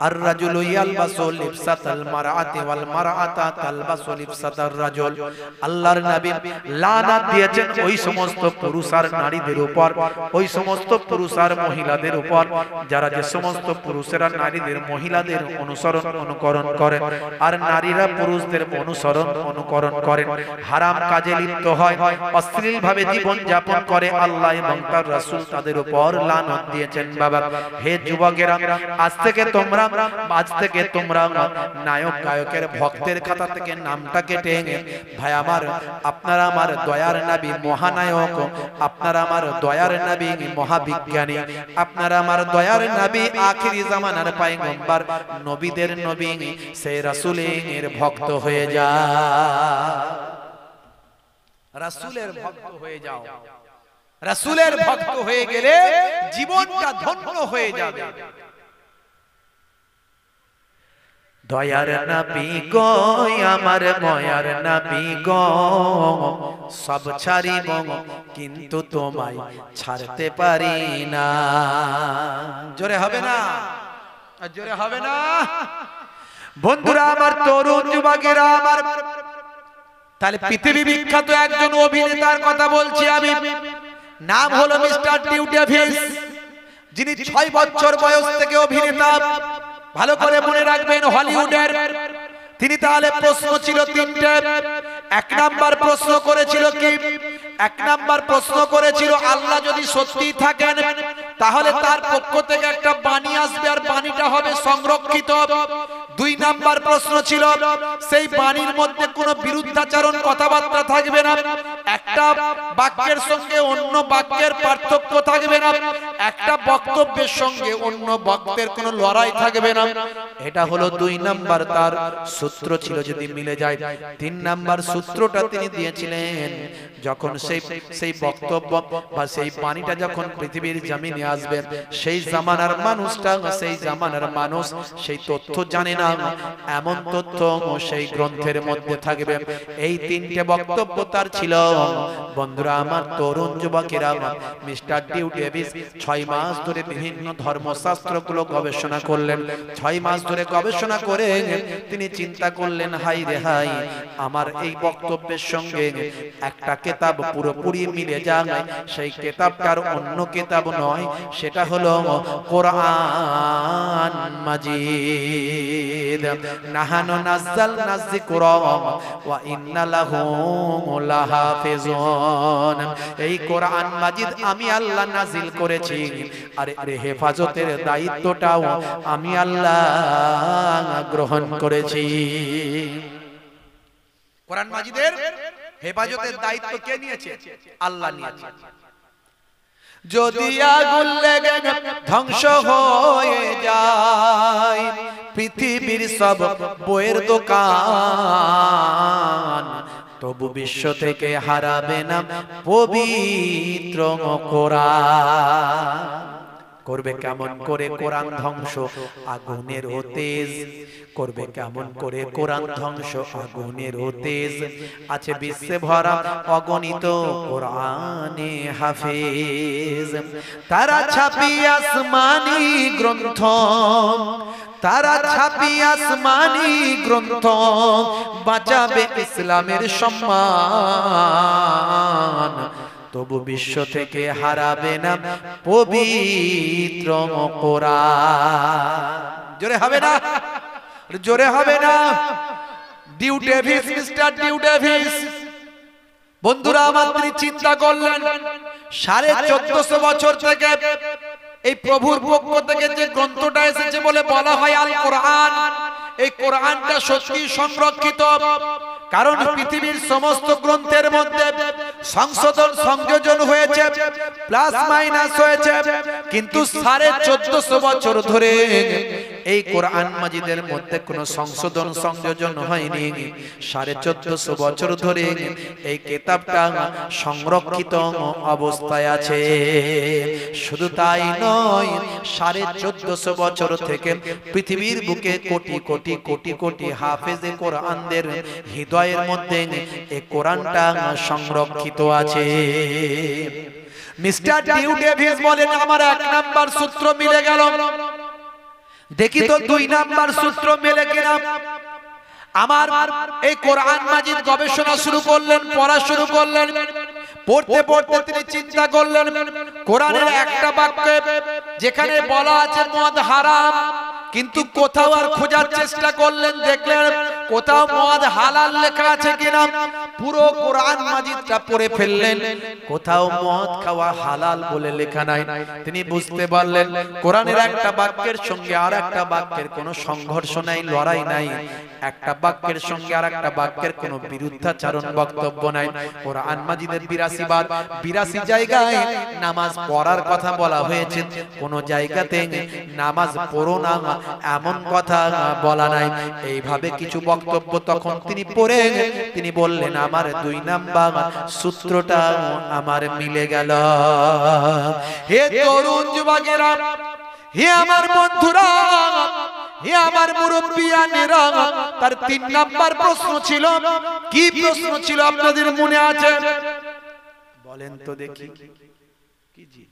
আর রাজুলু ইয়ালবাসু লিবসাতাল মারআতি ওয়াল মারআতা তালবাসু লিবসাতার রাজুল। আল্লাহর নবী লানাত দিয়েছেন ওই সমস্ত পুরুষ আর নারীদের উপর, ওই সমস্ত পুরুষ আর মহিলাদের উপর যারা, যে সমস্ত পুরুষেরা নারীদের, মহিলাদের অনুসরণ অনুকরণ করে, আর নারীরা পুরুষদের অনুসরণ অনুকরণ করে, হারাম কাজে লিপ্ত হয়, অশ্লীল ভাবে জীবন যাপন করে। আল্লাহ এবং তার রাসূল তাদের উপর লানত দিয়েছেন। বাবা, হে যুবকেরা, আজ থেকে তোমরা নায়ক গায়কের ভক্তের খাতা থেকে নামটা কেটে ভাই আমার, আপনারা আমার দয়ার নবী মহানায়ক, আপনারা আমার দয়ার নবী মহাবিজ্ঞানী, আপনারা আমার দয়ার নবী আখিরি জামানার পয়গম্বর, নবীদের নবী, সেই রাসূলের ভক্ত হয়ে যাও, রাসূলের ভক্ত হয়ে যাও। রাসূলের ভক্ত হয়ে গেলে জীবনটা ধন্য হয়ে যাবে। দয়ার নবী গো, আমার ময়ার নবী গো, সব ছাড়িব কিন্তু তোমায় ছাড়তে পারি না। জোরে হবে না? জোরে হবে না? বন্ধুরা আমার, তরুণ যুবকেরা আমার, তাহলে পৃথিবী বিখ্যাত একজন অভিনেতার কথা বলছি আমি, নাম হলো মিস্টার ডিউ ডেভিস, যিনি 6 বছর বয়স থেকে অভিনেতা। ভালো করে মনে রাখবেন, হলিউডের তিনি। তাহলে প্রশ্ন ছিল 3টে। 1 নাম্বার প্রশ্ন করেছিল কি? 1 নাম্বার প্রশ্ন করেছিল, আল্লাহ যদি সত্যি থাকেন তাহলে তার পক্ষ থেকে একটা বাণী আসবে, আর বাণীটা হবে সংরক্ষিত। 2 নাম্বার প্রশ্ন ছিল, সেই বাণীর মধ্যে কোনো বিরুদ্ধাচরণ কথাবার্তা থাকবে না, একটা বাক্যের সঙ্গে অন্য বাক্যের পার্থক্য থাকবে না, একটা বক্তব্যের সঙ্গে অন্য বক্তের কোনো লড়াই থাকবে না। এটা হলো 2 নাম্বার তার সূত্র ছিল, যদি মিলে যায়। 3 নাম্বার সূত্রটা তিনি দিয়েছিলেন, যখন সেই বক্তব্য বা সেই বাণীটা যখন পৃথিবীর জমিনে আসবে, সেই জামানার মানুষটা, সেই জামানার মানুষ সেই তথ্য জানে না, এমন তথ্য সেই গ্রন্থের মধ্যে থাকবে। এই তিনটে বক্তব্য তার ছিল। বন্ধুরা আমার, তরুণ যুবকেরা, মিস্টার ডিউ ডেভিস 6 মাস ধরে বিভিন্ন ধর্মশাস্ত্রগুলো গবেষণা করলেন। 6 মাস ধরে গবেষণা করে তিনি চিন্তা করলেন, হাই রে হাই, আমার এই বক্তব্যের সঙ্গে একটা কিতাব পুরোপুরি মিলে যায়। সেই কিতাবটার অন্য কিতাব নয়, সেটা হলো কোরআন মাজিদ। নাহানু নাযালনা যিকরা ওয়া ইন্না লাহু লাহাফিজুন। এই কোরআন মাজিদ আমি আল্লাহ নাজিল করেছি, আর এর হেফাজতের দায়িত্বটাও আমি আল্লাহ গ্রহণ করেছি। কোরআন মাজিদের হেফাজতের দায়িত্ব কে নিয়েছে? আল্লাহ নিয়েছে। যদি আগুন লেগে ধ্বংস হয়ে যায় পৃথিবীর সব বইয়ের দোকান, তবু বিশ্ব থেকে হারাবে না পবিত্র কোরআন। করবে কেমন করে কোরআন ধ্বংস? আগুনের তেজ। করবে কেমন করে কোরআন ধ্বংস? আগুনের তেজ। আছে বিশ্বে ভরা অগণিত কোরআনে হাফেজ। তারা ছাপি আসমানি গ্রন্থ, তারা ছাপি আসমানি গ্রন্থ, বাঁচাবে ইসলামের সম্মান, তবু বিশ্ব থেকে হারাবে না পবিত্র কোরআন। জোরে হবে না? জোরে হবে না? Dew Davis, mister Dew Davis, বন্ধুরা আমার, তিনি চিন্তা করলেন 1450 বছর থেকে এই প্রভুর পক্ষ থেকে যে গ্রন্থটা এসেছে বলে বলা হয় আল কোরআন, এই কোরআনটা সত্যি সংরক্ষিত। কারণ পৃথিবীর সমস্ত গ্রন্থের মধ্যে সংশোধন সংযোজন হয়েছে, প্লাস মাইনাস হয়েছে, কিন্তু 1450 বছর ধরে এই কোরআন মাজিদের মধ্যে কোনো সংশোধন সংযোজন হয়নি। 1450 বছর ধরে এই কিতাবটা সংরক্ষিত অবস্থায় আছে। শুধু তাই নয়, 1450 বছর থেকে পৃথিবীর বুকে কোটি কোটি কোটি কোটি হাফেজে কোরআনদের হৃদয়ের মধ্যে এই কোরআনটা সংরক্ষিত আছে। মিস্টার ডিউ ডেভিস বলেন, আমার 1 নাম্বার সূত্র মিলে গেল, দেখি তো 2 নাম্বার সূত্র মেলে কিনা। আমার এই কোরআন মাজিদ গবেষণা শুরু করলেন, পড়া শুরু করলেন। পড়তে পড়তে তিনি চিন্তা করলেন, কোরআনের একটা বাক্যে যেখানে বলা আছে মদ হারাম, কিন্তু কোথাও আর খোঁজার চেষ্টা করলেন, দেখলেন কোথাও মদ হালাল লেখা আছে কিনা। পুরো কোরআন মাজিদটা পড়ে ফেললেন, কোথাও মদ খাওয়া হালাল বলে লেখা নাই। তিনি বুঝতে পারলেন কোরআনের একটা বাক্যের সঙ্গে আর একটা বাক্যের কোনো সংঘর্ষ নাই, লড়াই নাই। একটা বাক্যের সঙ্গে আর একটা বাক্যের কোনো বিরুদ্ধাচারণ বক্তব্য নাই। কোরআন মাজিদের 82 বার 82 জায়গায় নামাজ পড়ার কথা বলা হয়েছে, কোন জায়গাতে নামাজ পড়ো না এমন কথা বলা নাই। এইভাবে কিছু বক্তব্য তখন তিনি পড়ে তিনি বললেন, আমার 2 নাম্বার সূত্রটা আমার মিলে গেল। হে তরুণ যুবকেরা, হে আমার বন্ধুরা, হে আমার মুরব্বিয়ানেরা, তার 3 নাম্বার প্রশ্ন ছিল। কি প্রশ্ন ছিল আপনাদের মনে আছে? বলেন তো দেখি। কি জি?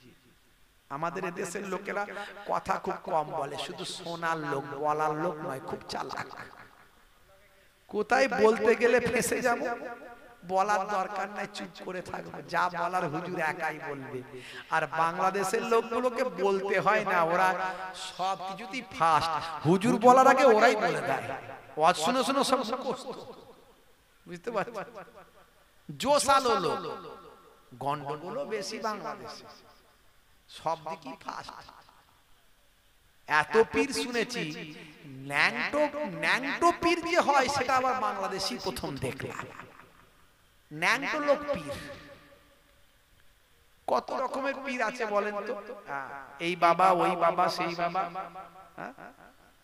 আমাদের দেশের লোকেরা কথা খুব কম বলে, শুধু শোনার লোক, বলার লোক নয়, খুব চালাক। কোথায় বলতে গেলে ফেঁসে যাব, বলার দরকার নাই, চুপ করে থাকবো, যা বলার হুজুর একাই বলবে। আর বাংলাদেশের লোকগুলোকে বলতে হয় না, ওরা সব কিছুতেই ফাস্ট। হুজুর বলার আগে ওরাই বলে দেয়। ওয়াজ শুনে শুনে সব মুখস্থ, বুঝতে পারছেন? জোশালো লোক, গন্ডগোলও বেশি বাংলাদেশে, সব দিকই ফাস্ট। এত পীর শুনেছি, ন্যাংটো পীর যে হয় সেটা আবার বাংলাদেশি প্রথম দেখলাম। ন্যাংটো লোক পীর, কত রকমের পীর আছে বলেন তো? এই বাবা, ওই বাবা, সেই বাবা।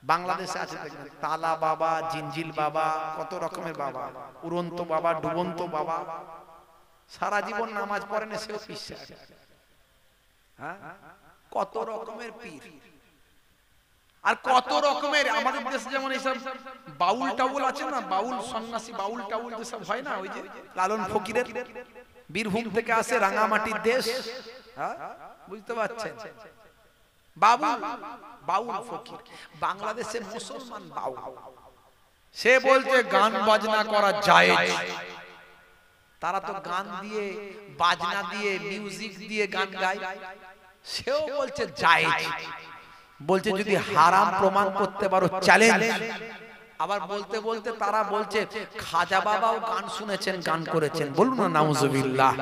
বাংলাদেশে আছে দেখবেন তালা বাবা, জিঞ্জিল বাবা, কত রকমের বাবা, উড়ন্ত বাবা, ডুবন্ত বাবা। সারা জীবন নামাজ পড়েন, সেও বিশ্বাস। কত রকমের পীর। আর কত রকমের আমাদের দেশে যেমন এইসব বাউল টাউল আছে না, বাউল সন্ন্যাসী বাউল টাউল যেসব হয় না, ওই যে লালন ফকিরের, বীরভূম থেকে আসে, রাঙামাটির দেশ, হ্যাঁ বুঝতে পারছেন, বাউল বাউল ফকির, বাংলাদেশে মুসলমান বাউল, সে বলছে গান বাজনা করা জায়েজ। তারা তো গান দিয়ে বাজনা দিয়ে মিউজিক দিয়ে গান গায়, সেও বলছে জায়েজ, বলছে যদি হারাম প্রমাণ করতে পারো চ্যালেঞ্জ। আবার বলতে বলতে তারা বলছে খাজা বাবাও গান শুনেছেন, গান করেছেন, বলুন না নাউজুবিল্লাহ।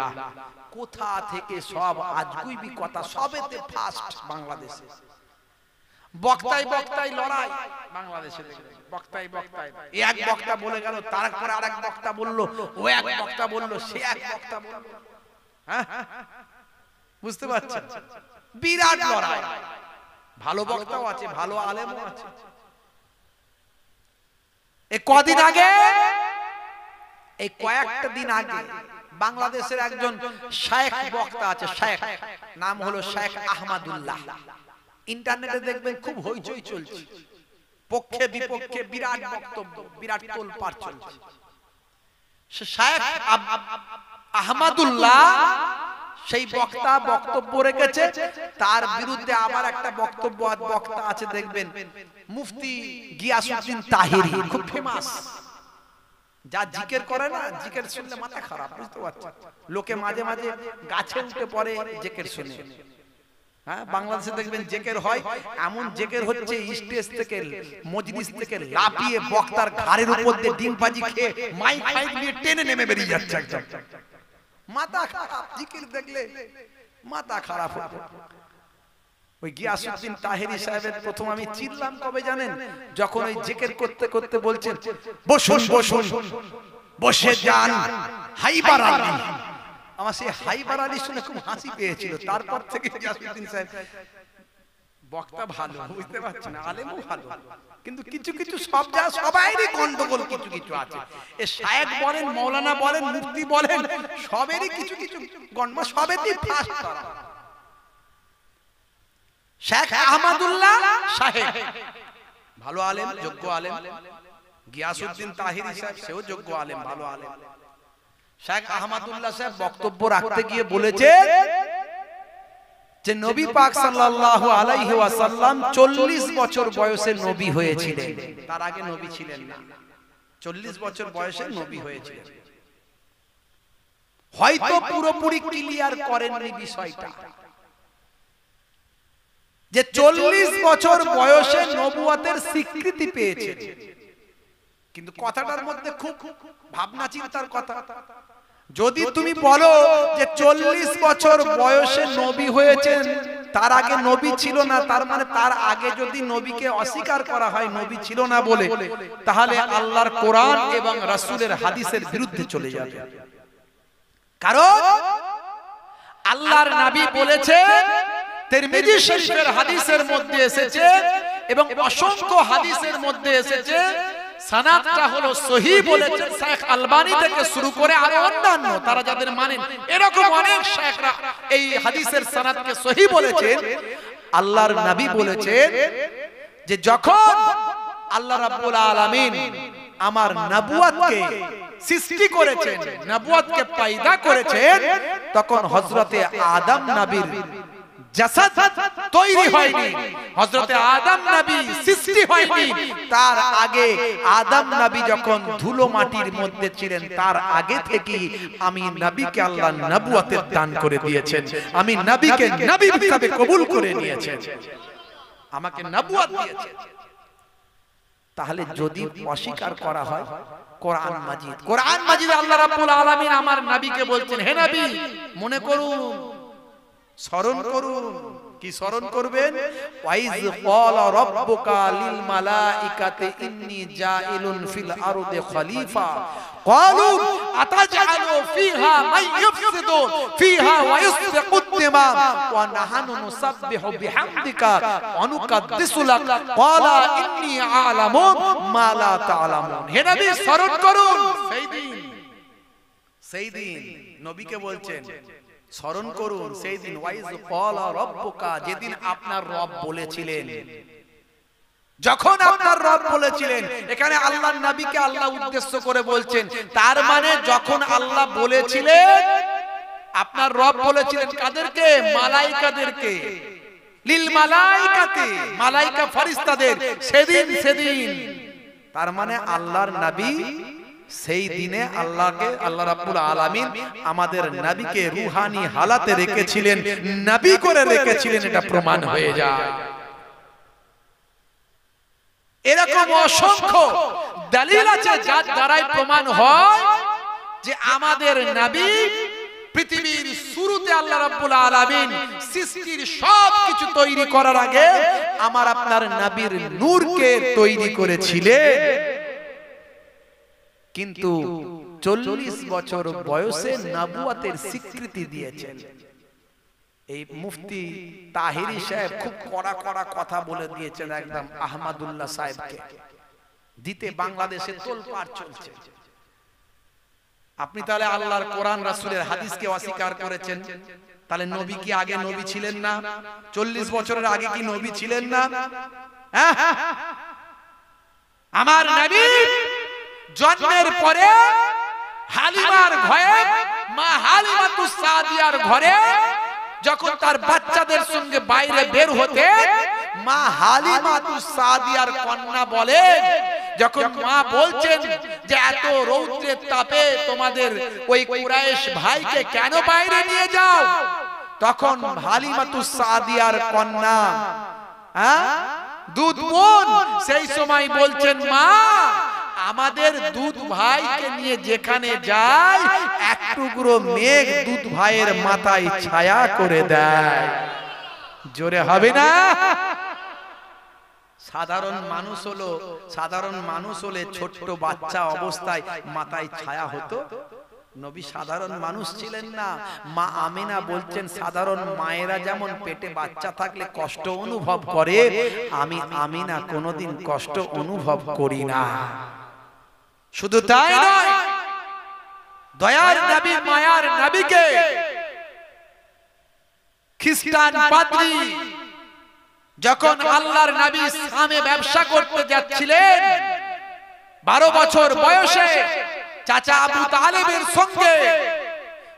কোথা থেকে সব আজগুবি কথা, সবেতে ফার্স্ট বাংলাদেশে। বক্তাই বক্তাই লড়াই বাংলাদেশে, বক্তাই বক্তাই, এক বক্তা বলে গেল, তারপরে আরেক বক্তা বললো, ও এক বক্তা বললো, সে এক বক্তা বললো, হ্যাঁ বুঝতে পারছেন, বিরাট লড়াই। ভালো বক্তাও আছে, ভালো আলেমও আছে। এই কদিন আগে, এই কয়েকটা দিন আগে বাংলাদেশের একজন শেখ বক্তা আছে, শেখ, নাম হলো শেখ আহমদুল্লাহ। ইন্টারনেটে দেখবেন খুব হইচই চলছে, পক্ষে বিপক্ষে বিরাট বক্তব্য, বিরাট তোলপাড় চলছে। শেখ আহমদুল্লাহ সেই বক্তা বক্তব্য রেখেছে, তার বিরুদ্ধে আবার একটা বক্তব্য বক্তা আছে দেখবেন, মুফতি গিয়াসউদ্দিন তাহিরি, খুব ফেমাস, যা জিকির করে না, জিকির শুনলে মাথা খারাপ, বুঝতে পারছেন, লোকে মাঝে মাঝে গাছে উঠে পড়ে জিকির শুনে। হ্যাঁ বাংলাদেশে দেখবেন জিকির হয়, এমন জিকির হচ্ছে স্টেজ থেকে মজলিস থেকে লাফিয়ে বক্তার ঘাড়ের উপর দিয়ে ডিমবাজি খেয়ে মাইক ফাইক নিয়ে টেনে নেমে বেরিয়ে যাচ্ছে একদম, মাথা খারাপ, জিকির দেখলে মাথা খারাপ হবে। ওই গিয়াসউদ্দিন তাহিরি সাহেবের প্রথম আমি চিনলাম কবে জানেন, যখন ওই জিকির করতে করতে বলছেন বসুন বসুন বসে যান হাইবার আলী, আমার সেই হাইবার আলী শুনে খুব হাসি পেয়েছিল। তারপর থেকে গিয়াসউদ্দিন সাহেব বক্তা ভালো, বুঝতে পারছেন, আলেমও ভালো, কিন্তু কিছু কিছু সব যা সবাইরই গন্ডগোল কিছু কিছু আছে। এ শায়েখ বলেন, মাওলানা বলেন, মুফতি বলেন, সবেরই কিছু কিছু গন্ডগোল, সবেতেই ফাঁস করা। শেখ আহমদুল্লাহ সাহেব ভালো আলেম, যোগ্য আলেম, গিয়াসউদ্দিন তাহিরি সাহেব সেও যোগ্য আলেম, ভালো আলেম। শেখ আহমদুল্লাহ সাহেব বক্তব্য রাখতে গিয়ে বলেছে যে নবী পাক সাল্লাল্লাহু আলাইহি ওয়াসাল্লাম 40 বছর বয়সে নবী হয়েছিলেন, তার আগে নবী ছিলেন না, 40 বছর বয়সে নবী হয়েছিলেন। হয়তো পুরোপুরি ক্লিয়ার করেননি বিষয়টা, যে 40 বছর বয়সে নবুয়তের স্বীকৃতি পেয়েছেন, কিন্তু কথাটার মধ্যে খুব ভাবনা চিন্তার কথা। যদি তুমি বলো যে 40 বছর বয়সে নবী হয়েছেন, তার আগে নবী ছিল না, তার মানে তার আগে যদি নবীকে অস্বীকার করা হয় নবী ছিল না বলে, তাহলে আল্লাহর কোরআন এবং রাসূলের হাদিসের বিরুদ্ধে চলে যাবে। কারণ আল্লাহর নবী বলেছেন, তিরমিজি শরীফের হাদিসের মধ্যে এসেছে এবং অসংখ্য হাদিসের মধ্যে এসেছে, সনদটা হলো সহিহ বলেছেন শেখ আলবানী থেকে শুরু করে আর অন্যান্য তারা যাদের মানেন, এরকম অনেক শেখরা এই হাদিসের সনদকে সহিহ বলেছেন। আল্লাহর নবী বলেছেন যে যখন আল্লাহ রাব্বুল আলামিন আমার নবুয়তকে সৃষ্টি করেছেন, নবুয়তকে পয়দা করেছেন, তখন হযরতে আদম নবীর জাসাদ তৈরি হয়নি, হযরতে আদম নবী সৃষ্টি হয়নি। তার আগে আদম নবী যখন ধুলো মাটির মধ্যে ছিলেন, তার আগে থেকে আমি নবীকে আল্লাহ নবুয়তের দান করে দিয়েছেন, আমি নবীকে নবী হিসেবে কবুল করে নিয়েছেন, আমাকে নবুয়ত দিয়েছেন। তাহলে যদি অস্বীকার করা হয়, কোরআন মাজিদ, কোরআন মাজিদে আল্লাহ রাব্বুল আলামিন আমার নবীকে বলছেন, হে নবী মনে করুন, স্মরণ করুন, কি স্মরণ করবেন, ওয়াইজ ক্বালা রাব্বুকা লিল মালাইকাতি ইন্নী জাইলুন ফিল আরদি খলিফা ক্বালু আতাজআলু ফিহা মান ইফসিদু ফিহা ওয়া ইসফিকু দিমা ওয়া নাহনু নুসাব্বিহু বিহামদিকা ওয়া নুকাদ্দিসু লাক ক্বালা ইন্নী আ'লামু মা লা তা'লামুন। হে নবী স্মরণ করুন, সেই দিন নবীকে বলছেন স্মরণ করুন, সেই দিন ওয়াইজ ক্বালা রাব্বুকা, যেদিন আপনার রব বলেছিলেন যখন আপনার রব বলেছিলেন, এখানে আল্লাহর নবীকে আল্লাহ উদ্দেশ্য করে বলছেন, তার মানে যখন আল্লাহ বলেছিলেন, আপনার রব বলেছিলেন কাদেরকে? মালাইকাদেরকে। লিল মালাইকাতে, মালাইকা ফেরেশতাদের, সেদিন তার মানে আল্লাহর নবী সেই দিনে আল্লাহকে, আল্লাহ রাব্বুল আলামিন আমাদের নবীকে রূহানি হালাতে রেখেছিলেন, নবী করে রেখেছিলেন, এটা প্রমাণ হয়ে যায়। এরকম অসংখ্য দলিল আছে যার দ্বারাই প্রমাণ হয় যে আমাদের নবী পৃথিবীর শুরুতে আল্লাহ রাব্বুল আলামিন সৃষ্টির সবকিছু তৈরি করার আগে আমার আপনার নবীর নূরকে তৈরি করেছিলেন। কিন্তু 40 বছর বয়সে নবুয়তের স্বীকৃতি দিয়েছেন। এই মুফতি তাহিরি সাহেব খুব কড়া কড়া কথা বলে দিয়েছেন একদম আহমদুল্লাহ সাহেবকে দিতে, বাংলাদেশে তোলপাড় চলছে। আপনি তাহলে আল্লাহর কোরআন রাসূলের হাদিসকে অস্বীকার করেছেন, তাহলে নবী কি আগে নবী ছিলেন না? 40 বছরের আগে কি নবী ছিলেন না? আমার নবী জন্মের পরে হালিমার ঘরে, মা হালিমাতুস সাদিয়ার ঘরে যখন তার বাচ্চাদের সঙ্গে বাইরে বের হতে, মা হালিমাতুস সাদিয়ার কন্যা বলেন, যখন মা বলছেন যে এত রৌদ্রের তাপে তোমাদের ওই কুরাইশ ভাইকে কেন বাইরে নিয়ে যাও, তখন হালিমাতুস সাদিয়ার কন্যা দুধ বোন সেই সময় বলছেন, মা আমাদের দুধ ভাইকে নিয়ে যেখানে যায় এক টুকরো মেঘ দুধ ভাইয়ের মাথায় ছায়া করে দেয়। জোরে হবে না? সাধারণ মানুষ হলে ছোট্ট বাচ্চা অবস্থায় মাথায় ছায়া হতো। নবী সাধারণ মানুষ ছিলেন না। মা আমিনা বলছেন, সাধারণ মায়েরা যেমন পেটে বাচ্চা থাকলে কষ্ট অনুভব করে, আমি আমিনা কোনোদিন কষ্ট অনুভব করি না। শুধু তাই নয়, দয়ার নবী মায়ার নবীকে খ্রিস্টান পাদ্রী যখন আল্লাহর নবী শামে ব্যবসা করতে যাচ্ছিলেন 12 বছর বয়সে চাচা আবু তালেবের সঙ্গে,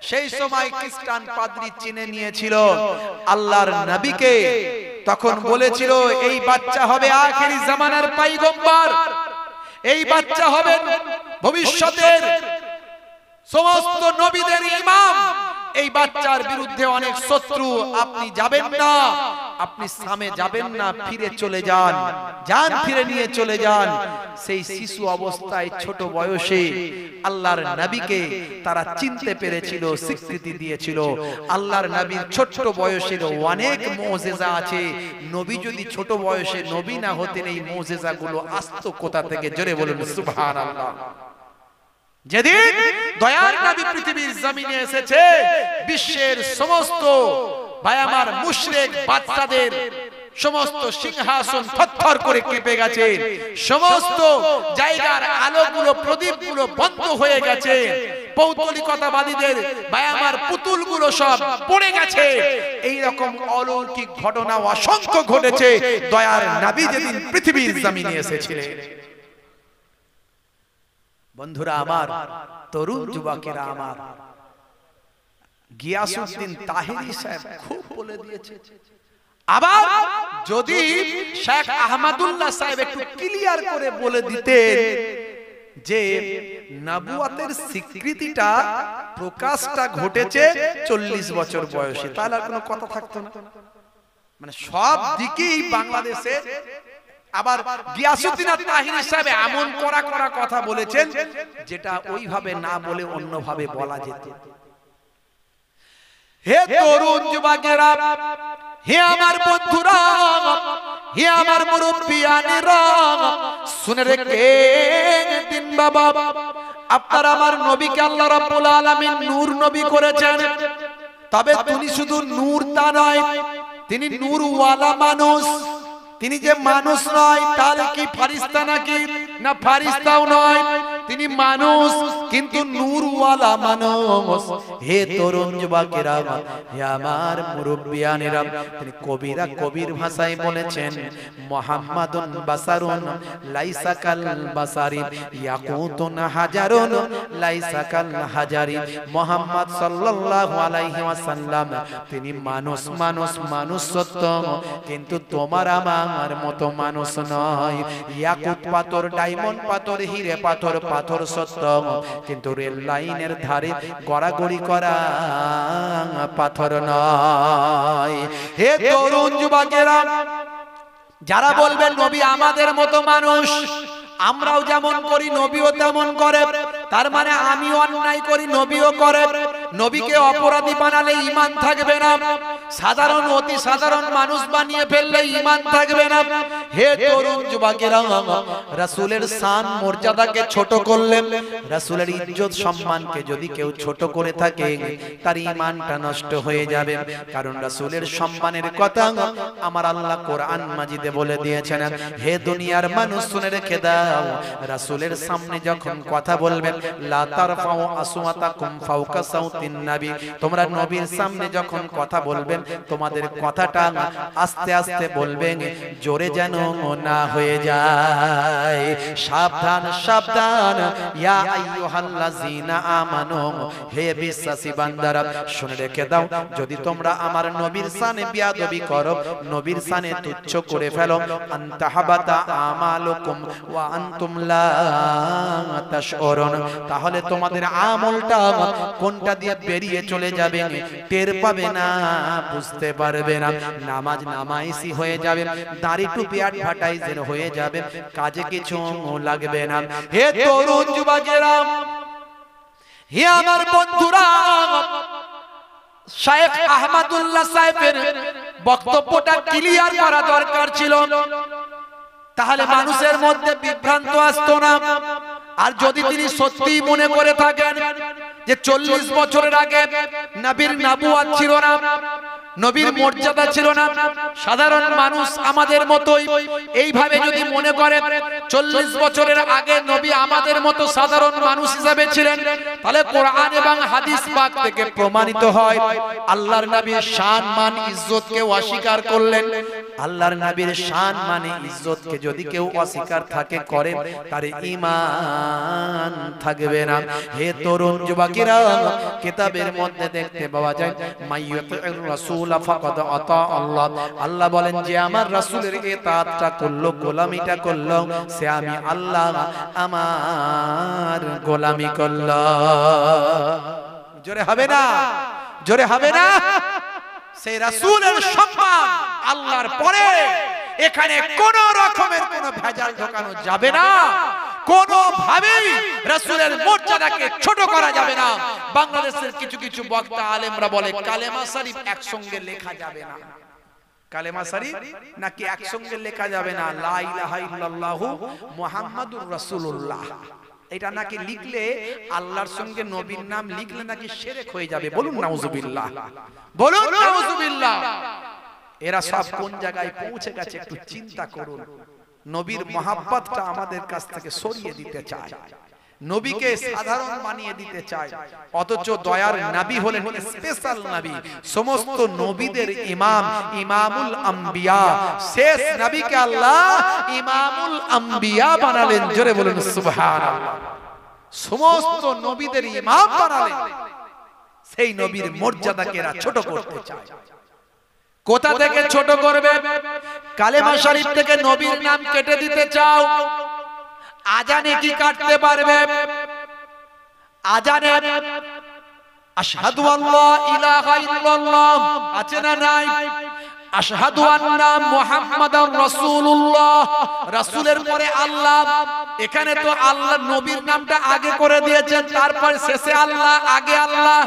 সেই সময় খ্রিস্টান পাদ্রী চিনে নিয়েছিল আল্লাহর নবীকে। তখন বলেছিল, এই বাচ্চা হবে আখিরি জামানার পয়গম্বর, এই বাচ্চা হবেন ভবিষ্যতের সমস্ত নবীদের ইমাম, এই বাচ্চার বিরুদ্ধে অনেক শত্রু, আপনি যাবেন না, আপনি শামে যাবেন না, ফিরে চলে যান, ফিরে নিয়ে চলে যান। সেই শিশু অবস্থায় ছোট বয়সে আল্লাহর নবীকে তারা চিনতে পেরেছিল, স্বীকৃতি দিয়েছিল। আল্লাহর নবীর ছোট বয়সের অনেক মুজিজা আছে। নবী যদি ছোট বয়সে নবী না হতেন, এই মুজিজাগুলো আসতো কোথা থেকে? জোরে বলুন সুবহানাল্লাহ। যেদিন দয়ার নবী পৃথিবীর জমিনে এসেছে, বিশ্বের সমস্ত ভাই আমার মুশরিক বাদশাদের সমস্ত সিংহাসন থরথর করে কেঁপে গেছে, সমস্ত জায়গার আলোগুলো প্রদীপগুলো বন্ধ হয়ে গেছে, পৌত্তলিকতাবাদীদের ভাই আমার পুতুলগুলো সব পড়ে গেছে। এই রকম অলৌকিক ঘটনা অসংখ্য ঘটেছে দয়ার নবী যেদিন পৃথিবীর জমিনে এসেছিলেন। বন্ধুরা আমার, তরুণ যুবকেরা আমার, গিয়াসউদ্দিন তাহিরি সাহেব খুব বলে দিয়েছে। আবার যদি শেখ আহমদুল্লাহ সাহেব একটু ক্লিয়ার করে বলে দিতেন যে নবুয়তের স্বীকৃতিটা প্রকাশটা ঘটেছে 40 বছর বয়সে, তাহলে আর কোনো কথা থাকতো না। মানে সব দিকেই বাংলাদেশে আবার গিয়াসউদ্দিন তাহিরি সাহেব এমন কড়া কড়া কথা বলেছেন যেটা ওইভাবে না বলে অন্যভাবে বলা যেত। হে তরুণ যুবকেরা, হে আমার বন্ধুরা, হে আমার মুরব্বিয়ানেরা, শুনে রেখেন দিন বাবা, আপনারা আমার নবীকে আল্লাহ রাব্বুল আলামিন নূর নবী করেছেন। তবে তিনি শুধু নূর তা নয়, তিনি নূরওয়ালা মানুষ। তিনি যে মানুষ নয়, তাহলে কি ফারিস্তা নাকি? না, ফারিস্তাও নয়। তিনি মানুষ কিন্তু নূরওয়ালা মানুষ। হে তরুণ যুবকেরা, হে আমার মুরব্বিয়ানেরা, তিনি কবিরা কবির ভাষায় বলেছেন মুহাম্মাদুন বাসারুন লাইসা কাল বাসারি ইয়াকুতুন হাজারুন লাইসা কাল হাজারি। মুহাম্মদ সাল্লাল্লাহু আলাইহি ওয়াসাল্লাম তিনি মানুষ মানুষ মানুষ সত্য, কিন্তু তোমার আমার মতো মানুষ নয়। ইয়াকুত পাথর, ডায়মন্ড পাথর, হিরে পাথর, পাথর সত্য, কিন্তু রেল লাইনের ধারে গড়াগড়ি করা পাথর নয়। হে তরুণ যুবকেরা, যারা বলবেন নবী আমাদের মতো মানুষ, আমরাও যেমন করি নবীও তেমন করে, তার মানে আমিও অন্যায় করি নবীও করে, নবীকে অপরাধী বানালে ঈমান থাকবে না, সাধারণ অতি সাধারণ মানুষ বানিয়ে ফেললে ঈমান থাকবে না। হে তরুণ যুবকেরা, রাসূলের শান মর্যাদাকে ছোট করলেন, রাসূলের ইজ্জত সম্মানকে যদি কেউ ছোট করে থাকে তার ঈমানটা নষ্ট হয়ে যাবে। কারণ রাসূলের সম্মানের কথা আমার আল্লাহ কোরআন মাজিদে বলে দিয়েছেন। হে দুনিয়ার মানুষ শুনে রেখে দাও, রাসূলের সামনে যখন কথা বলবেন, লা তারফাউ আসওয়াতাকুম ফাওকা সাউতিন নবী, তোমরা নবীর সামনে যখন কথা বলবেন তোমাদের কথাটা আস্তে আস্তে বলবেন, জোরে যেন না হয়ে যায়। সাবধান সাবধান, ইয়া আইয়ুহাল্লাযীনা আমানু, হে বিশ্বাসী বান্দারা শুনে রেখে দাও, যদি তোমরা আমার নবীর শানে বেয়াদবি করো, নবীর শানে তুচ্ছ করে ফেলো, আনতাহাবাতা আমালুকুম ওয়া আনতুম লা তাশউরুন, তাহলে তোমাদের আমলটা কোনটা দিয়ে বেরিয়ে চলে যাবে টের পাবে না, বুঝতে পারবে না। নামাজ নামাইসি হয়ে যাবে, দাড়ি টুপি অ্যাডভার্টাইজার হয়ে যাবে, কাজে কিছু লাগবে না। হে তরুণ যুবকেরা, হে আমার বন্ধুরা, শায়েখ আহমদুল্লাহ সাহেবের বক্তব্যটা ক্লিয়ার করা দরকার ছিল, তাহলে মানুষের মধ্যে বিভ্রান্ত আসতো না। আর যদি তিনি সত্যি মনে করে থাকেন যে 40 বছরের আগে নবীর নবুয়ত ছিল না, নবীর মর্যাদা ছিল না, সাধারণ মানুষ আমাদের মতোই এইভাবে যদি মনে করে 40 বছরের আগে নবী আমাদের মতো সাধারণ মানুষ হিসেবে ছিলেন, তাহলে কোরআন এবং হাদিস পাক থেকে প্রমাণিত হয় আল্লাহর নবীর শান মান ইজ্জতকে অস্বীকার করলেন। আল্লাহর নবীর শান মানে ইজ্জতকে যদি কেউ অস্বীকার থাকে করে, তার ঈমান থাকবে না। হে তরুণ যুবকেরা, কিতাবের মধ্যে দেখতে পাওয়া যায় মাইয়াতির রাসূল ফাকাদ আতা আল্লাহ, আল্লাহ বলেন যে আমার রাসূলের ইতাআতটা করলো, গোলামিটা করলো, সে আমি আল্লাহ আমার গোলামি করলো। জোরে হবে না, জোরে হবে না। সেই রাসূলের সম্মান আল্লাহর পরে এখানে কোন রকমের কোন ভেজাল ঢোকানো যাবে না, কোনো ভাবেই রাসূলের মর্যাদাকে ছোট করা যাবে না। বাংলাদেশের কিছু কিছু বক্তা আলেমরা বলে কালেমা শরীফ একসঙ্গে লেখা যাবে না, কালেমা শরীফ নাকি একসঙ্গে লেখা যাবে না, লা ইলাহা ইল্লাল্লাহু মুহাম্মাদুর রাসূলুল্লাহ, এটা নাকি লিখলে আল্লাহর সঙ্গে নবীর নাম লিখলে নাকি শিরক হয়ে যাবে। বলুন নাউজুবিল্লাহ, বলুন নাউজুবিল্লাহ। এরা সব কোন জায়গায় পৌঁছে গেছে একটু চিন্তা করুন। নবীর মহাব্বতটা আমাদের কাছ থেকে সরিয়ে দিতে চায়, নবীকে সাধারণ বানিয়ে দিতে চায়, অথচ দয়ার নবী হলেন স্পেশাল নবী, সমস্ত নবীদের ইমাম, ইমামুল আম্বিয়া, শেষ নবীকে আল্লাহ ইমামুল আম্বিয়া বানালেন। জোরে বলুন সুবহানাল্লাহ। সমস্ত নবীদের ইমাম বানালেন, সেই নবীর মর্যাদাকে এরা ছোট করতে চায়। কোথা থেকে ছোট করবে? কালেমা শরীফ থেকে নবীর নাম কেটে দিতে চাও, আজানে কি কাটতে পারবে? আজানে আশহাদু আল্লা ইলাহা ইল্লাল্লাহ আছে না নাই? আশহাদু আন্না মুহাম্মাদার রাসূলুল্লাহ, রাসূলের পরে আল্লাহ, এখানে তো আল্লাহ নবীর নামটা আগে করে দিয়েছেন, তারপর শেষে আল্লাহ, আগে আল্লাহ,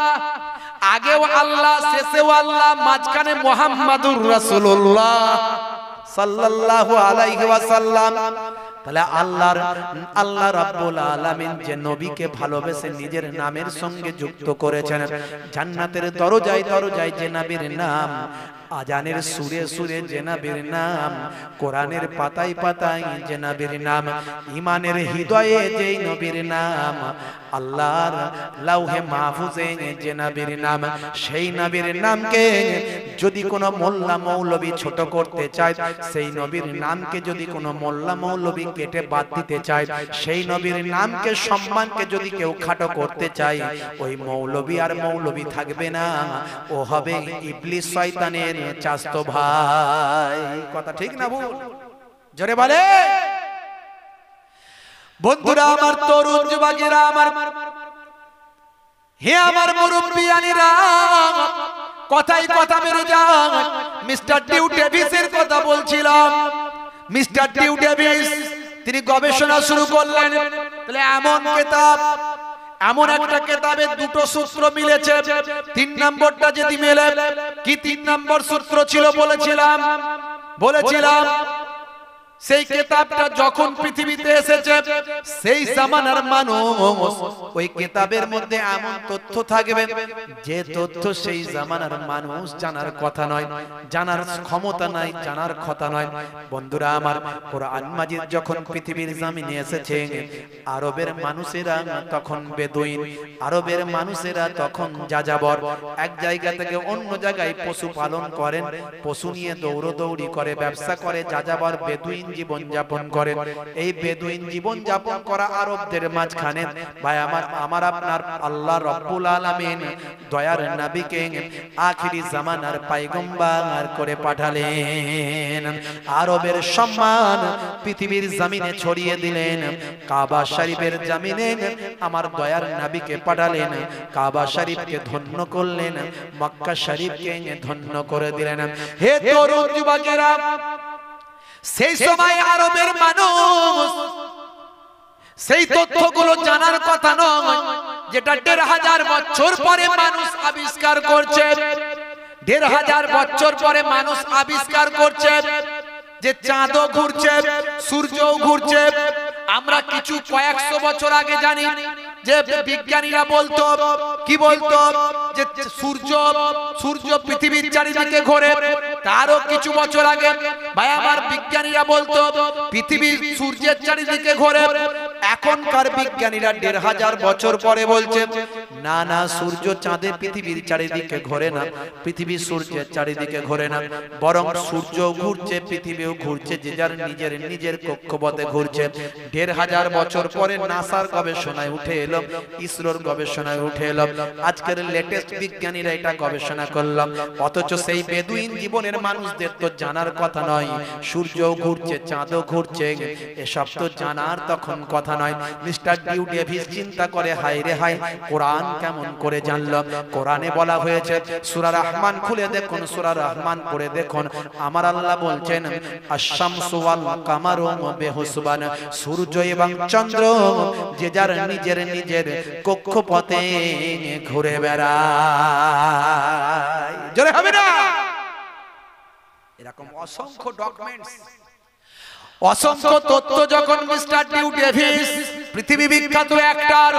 আগেও আল্লাহ, শেষেও আল্লাহ, মাঝখানে মুহাম্মাদুর রাসূলুল্লাহ সাল্লাল্লাহু আলাইহি ওয়াসাল্লাম। তাহলে আল্লাহ রাব্বুল আলামিন যে নবীকে ভালোবেসে নিজের নামের সঙ্গে যুক্ত করেছেন, জান্নাতের দরজায় দরজায় যে নবীর নাম আজানের সুরে সুরে যে নবীর নাম, কোরআনের পাতায় পাতায় যে নবীর নাম, ইমানের হৃদয়ে যেই নবীর নাম, আল্লাহর লাউহে মাহফুজে যে নবীর নাম, সেই নবীর নামকে যদি কোনো মোল্লা মৌলবী ছোট করতে চায়, সেই নবীর নামকে যদি কোনো মোল্লা মৌলবী কেটে বাদ দিতে চায়, সেই নবীর নামকে সম্মানকে যদি কেউ খাটো করতে চায়, ওই মৌলবী আর মৌলবী থাকবে না, ও হবে ইবলিস শয়তানের চাস্তো ভাই। কথা ঠিক না ভুল? জোরে বলে। বন্ধুরা আমার, তরুণ যুবকেরা আমার, হে আমার মুরব্বিয়ানিরা, কথাই কথা মেরে যান। মিস্টার ডিউ ডেভিসের কথা বলছিলাম। মিস্টার ডিউ ডেভিস তিনি গবেষণা শুরু করলেন। তাহলে এমন কিতাব, এমন একটা কিতাবে দুটো সূত্র মিলেছে, তিন নম্বরটা যদি মেলে, কি তিন নম্বর সূত্র ছিল বলেছিলাম? সেই কিতাবটা যখন পৃথিবীতে এসেছে, সেই জামানার মানুষ ওই কিতাবের মধ্যে এমন তথ্য থাকবে যে তথ্য সেই জামানার মানুষ জানার কথা নয়, জানার ক্ষমতা নাই, জানার কথা নয়। বন্ধুরা আমার, কোরআন মাজিদ যখন পৃথিবীর জমিনে এসেছে, আরবের মানুষেরা তখন বেদুইন, আরবের মানুষেরা তখন যাযাবর, এক জায়গা থেকে অন্য জায়গায় পশু পালন করেন, পশু নিয়ে দৌড়দৌড়ি করে, ব্যবসা করে, যাযাবর বেদুইন জীবন যাপন করেন। এই বেদুইন জীবন যাপন করা আরবদের মাঝখানে ভাই আমার আপনার আল্লাহ রাব্বুল আলামিন দয়ার নবীকে আখিরি জামানার পয়গম্বর করে পাঠালেন। আরবের সম্মান পৃথিবীর জমিনে ছড়িয়ে দিলেন। কাবা শরীফের জমিনে আমার দয়ার নবীকে পাঠালেন, কাবা শরীফকে ধন্য করলেন, মক্কা শরীফকে ধন্য করে দিলেন। হে তরুণ যুবকেরা, সেই সময় আরবের মানুষ সেই তথ্যগুলো জানার কথা নয়, যেটা ১৫০০ বছর পরে মানুষ আবিষ্কার করছে। ১৫০০ বছর পরে মানুষ আবিষ্কার করছে যে চাঁদও ঘুরছে, সূর্যও ঘুরছে। আমরা কিছু কয়েকশো বছর আগে জানি যে বিজ্ঞানীরা বলতো, কি বলতো, যে সূর্য পৃথিবীর চারিদিকে ঘোরে। তারও কিছু বছর আগে ভাই আমার বিজ্ঞানীরা বলতো পৃথিবী সূর্যের চারিদিকে ঘোরে। এখনকার বিজ্ঞানীরা ১৫০০ বছর পরে বলছে না না, সূর্য চাঁদে পৃথিবীর চারিদিকে ঘোরে না, পৃথিবী সূর্যের চারিদিকে ঘোরে না, বরং সূর্য ঘুরছে, পৃথিবীও ঘুরছে, যে যার নিজের কক্ষপথে ঘুরছে। ১৫০০ বছর পরে নাসার গবেষণায় উঠে এলো, ইসরোর গবেষণায় উঠে এলো, আজকের লেটেস্ট বিজ্ঞানীরা এটা গবেষণা করলাম। অথচ সেই বেদুইন জীবনের মানুষদের তো জানার কথা নয়, সূর্যও ঘুরছে, চাঁদও ঘুরছে, এসব তো জানার তখন কথা নয়। মিস্টার ডিউ ডেভিস চিন্তা করে, হায় রে হায়, কোরআন কেমন করে জানলো? কোরআনে বলা হয়েছে, সূরা রহমান খুলে দেখুন, সূরা রহমান পড়ে দেখুন, আমার আল্লাহ বলছেন আশ-শামসু ওয়াল কামারু বিহুসবান, সূর্য এবং চন্দ্র যে যার নিজের কক্ষপথে ঘুরে বেড়ায়। জোরে হবে না? এরকম অসংখ্য ডকুমেন্টস, অসংখ্য তথ্য যখন মিস্টার ডিউ ডেভিস, পৃথিবী বিখ্যাত অ্যাক্টর,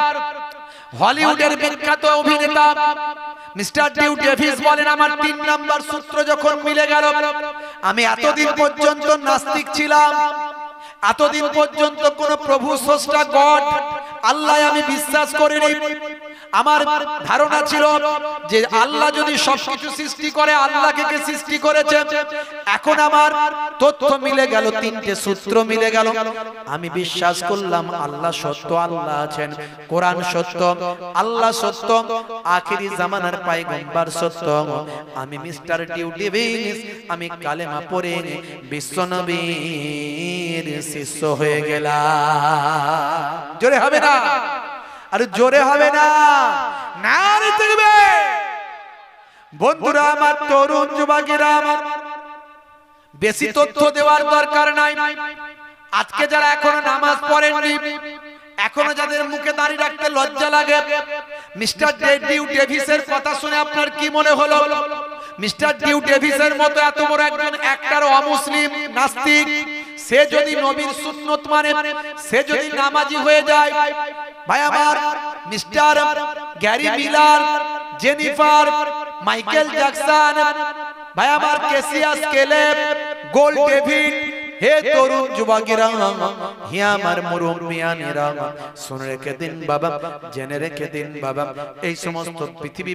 হলিউডের বিখ্যাত অভিনেতা মিস্টার ডিউ ডেভিস বলেন, আমার ৩ নম্বর সূত্র যখন মিলে গেল, আমি এতদিন পর্যন্ত নাস্তিক ছিলাম, এতদিন পর্যন্ত কোন প্রভু স্রষ্টা গড আল্লাহ আমি বিশ্বাস করিনি। আমার ধারণা ছিল যে আল্লাহ যদি সবকিছু সৃষ্টি করে, আল্লাহকে কে সৃষ্টি করেছে? এখন আমার তথ্য মিলে গেল, ৩টে সূত্র মিলে গেল। আমি বিশ্বাস করলাম আল্লাহ সত্য, আল্লাহ আছেন, কোরআন সত্য, আল্লাহ সত্য, আখিরি জামানার পয়গম্বর সত্য। আমি মিস্টার ডিউ ডেভিস, আমি কালেমা পড়ে বিশ্বনবীর শিষ্য হয়ে গেলাম। জোরে হবে না? আর জোরে হবে না? নারে তাকবীর। বন্ধুরা আমার, তরুণ যুবকেরা আমার, বেশি তথ্য দেওয়ার দরকার নাই। আজকে যারা এখনো নামাজ পড়েননি, এখনো যাদের মুখে দাড়ি রাখতে লজ্জা লাগে, মিস্টার ডিউ ডেভিসের কথা শুনে আপনার কি মনে হলো? মিস্টার ডিউ ডেভিসের মতো এত বড় একজন অ্যাক্টর, অমুসলিম, নাস্তিক, সে যদি নবীর সুন্নত মানে, সে যদি নামাজি হয়ে যায়, ভাই আমার mister Gary Miller, Jennifer, Michael Jackson, ভাই আমার কেসিয়াস কেলেব গোল ডেভিড হে তরুণ যুবকেরা হে আমার মুরব্বিয়ানেরা শুনে রেখে দিন বাবা, জেনে রেখে দিন বাবা, এই সমস্ত পৃথিবী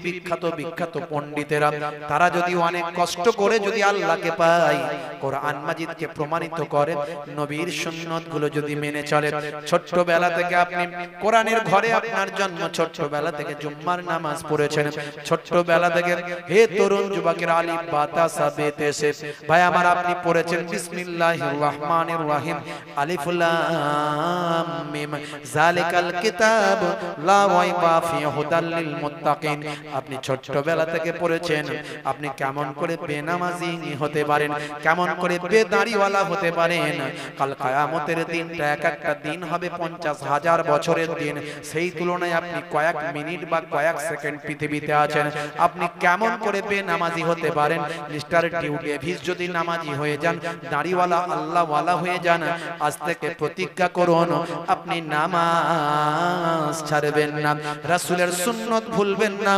বিখ্যাত পণ্ডিতেরা তারা যদি অনেক কষ্ট করে যদি আল্লাহকে পায়, কোরআন মাজিদকে প্রমাণিত করে, নবীর সুন্নত গুলো যদি মেনে চলে, ছোট্টবেলা থেকে আপনি কোরআনের ঘরে আপনার জন্ম, ছোট্টবেলা থেকে জুম্মার নামাজ পড়েছেন, ছোট্টবেলা থেকে হে তরুণ যুবকেরা আলিফ বা তা সা বে তে সে ভাই আমার আপনি পড়েছেন বিসমিল্লাহির রহমানির রহিম আলিফ লাম মিম যালিকাল কিতাব লা রাইবা ফিহি হুদাল লিল মুত্তাকিন। আপনি ছোট্টবেলা থেকে পড়েছেন আপনি কেমন করে বেনামাজি হতে পারেন, কেমন করে বেদাড়িওয়ালা হতে পারেন। কাল কিয়ামতের দিনটা এক একটা দিন হবে 50,000 বছরের দিন, সেই তুলনায় আপনি কয়েক মিনিট বা কয়েক সেকেন্ড পৃথিবীতে আছেন, আপনি কেমন করে বেনামাজি হতে পারেন। মিস্টার ডিউ ডেভিস যদি নামাজি হয়ে যান, দাড়িওয়ালা আল্লাহওয়ালা হয়ে যান, আজ থেকে প্রতিজ্ঞা করুন আপনি নামাজ ছাড়বেন না, রাসূলের সুন্নত ভুলবেন না,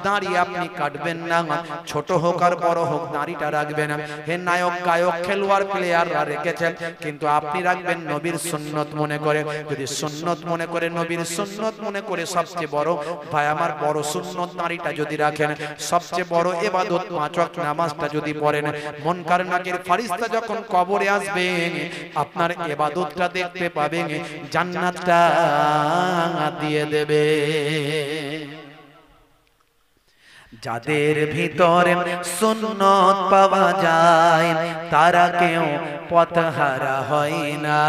দাড়ি আপনি কাটবেন না, ছোট হোক আর বড় হোক দাড়িটা রাখবেন। হে নায়ক গায়ক খেলোয়াড় প্লেয়াররা রেখেছেন, কিন্তু আপনি রাখবেন নবীর সুন্নত মনে করে। যদি সুন্নত মনে করে, নবীর সুন্নত মনে করে, সবচেয়ে বড় ভাই আমার বড় সুন্নত দাড়িটা যদি রাখেন, সবচেয়ে বড় ইবাদত 5 ওয়াক্ত নামাজটা যদি পড়েন, মুনকার নাকির ফেরেশতা যখন কবরে আসবে আপনার ইবাদতটা দেখতে পাবেন, জান্নাতটা দিয়ে দেবে। যাদের ভিতরে সুন্নত পাওয়া যায় তারা কেউ পথহারা হয় না,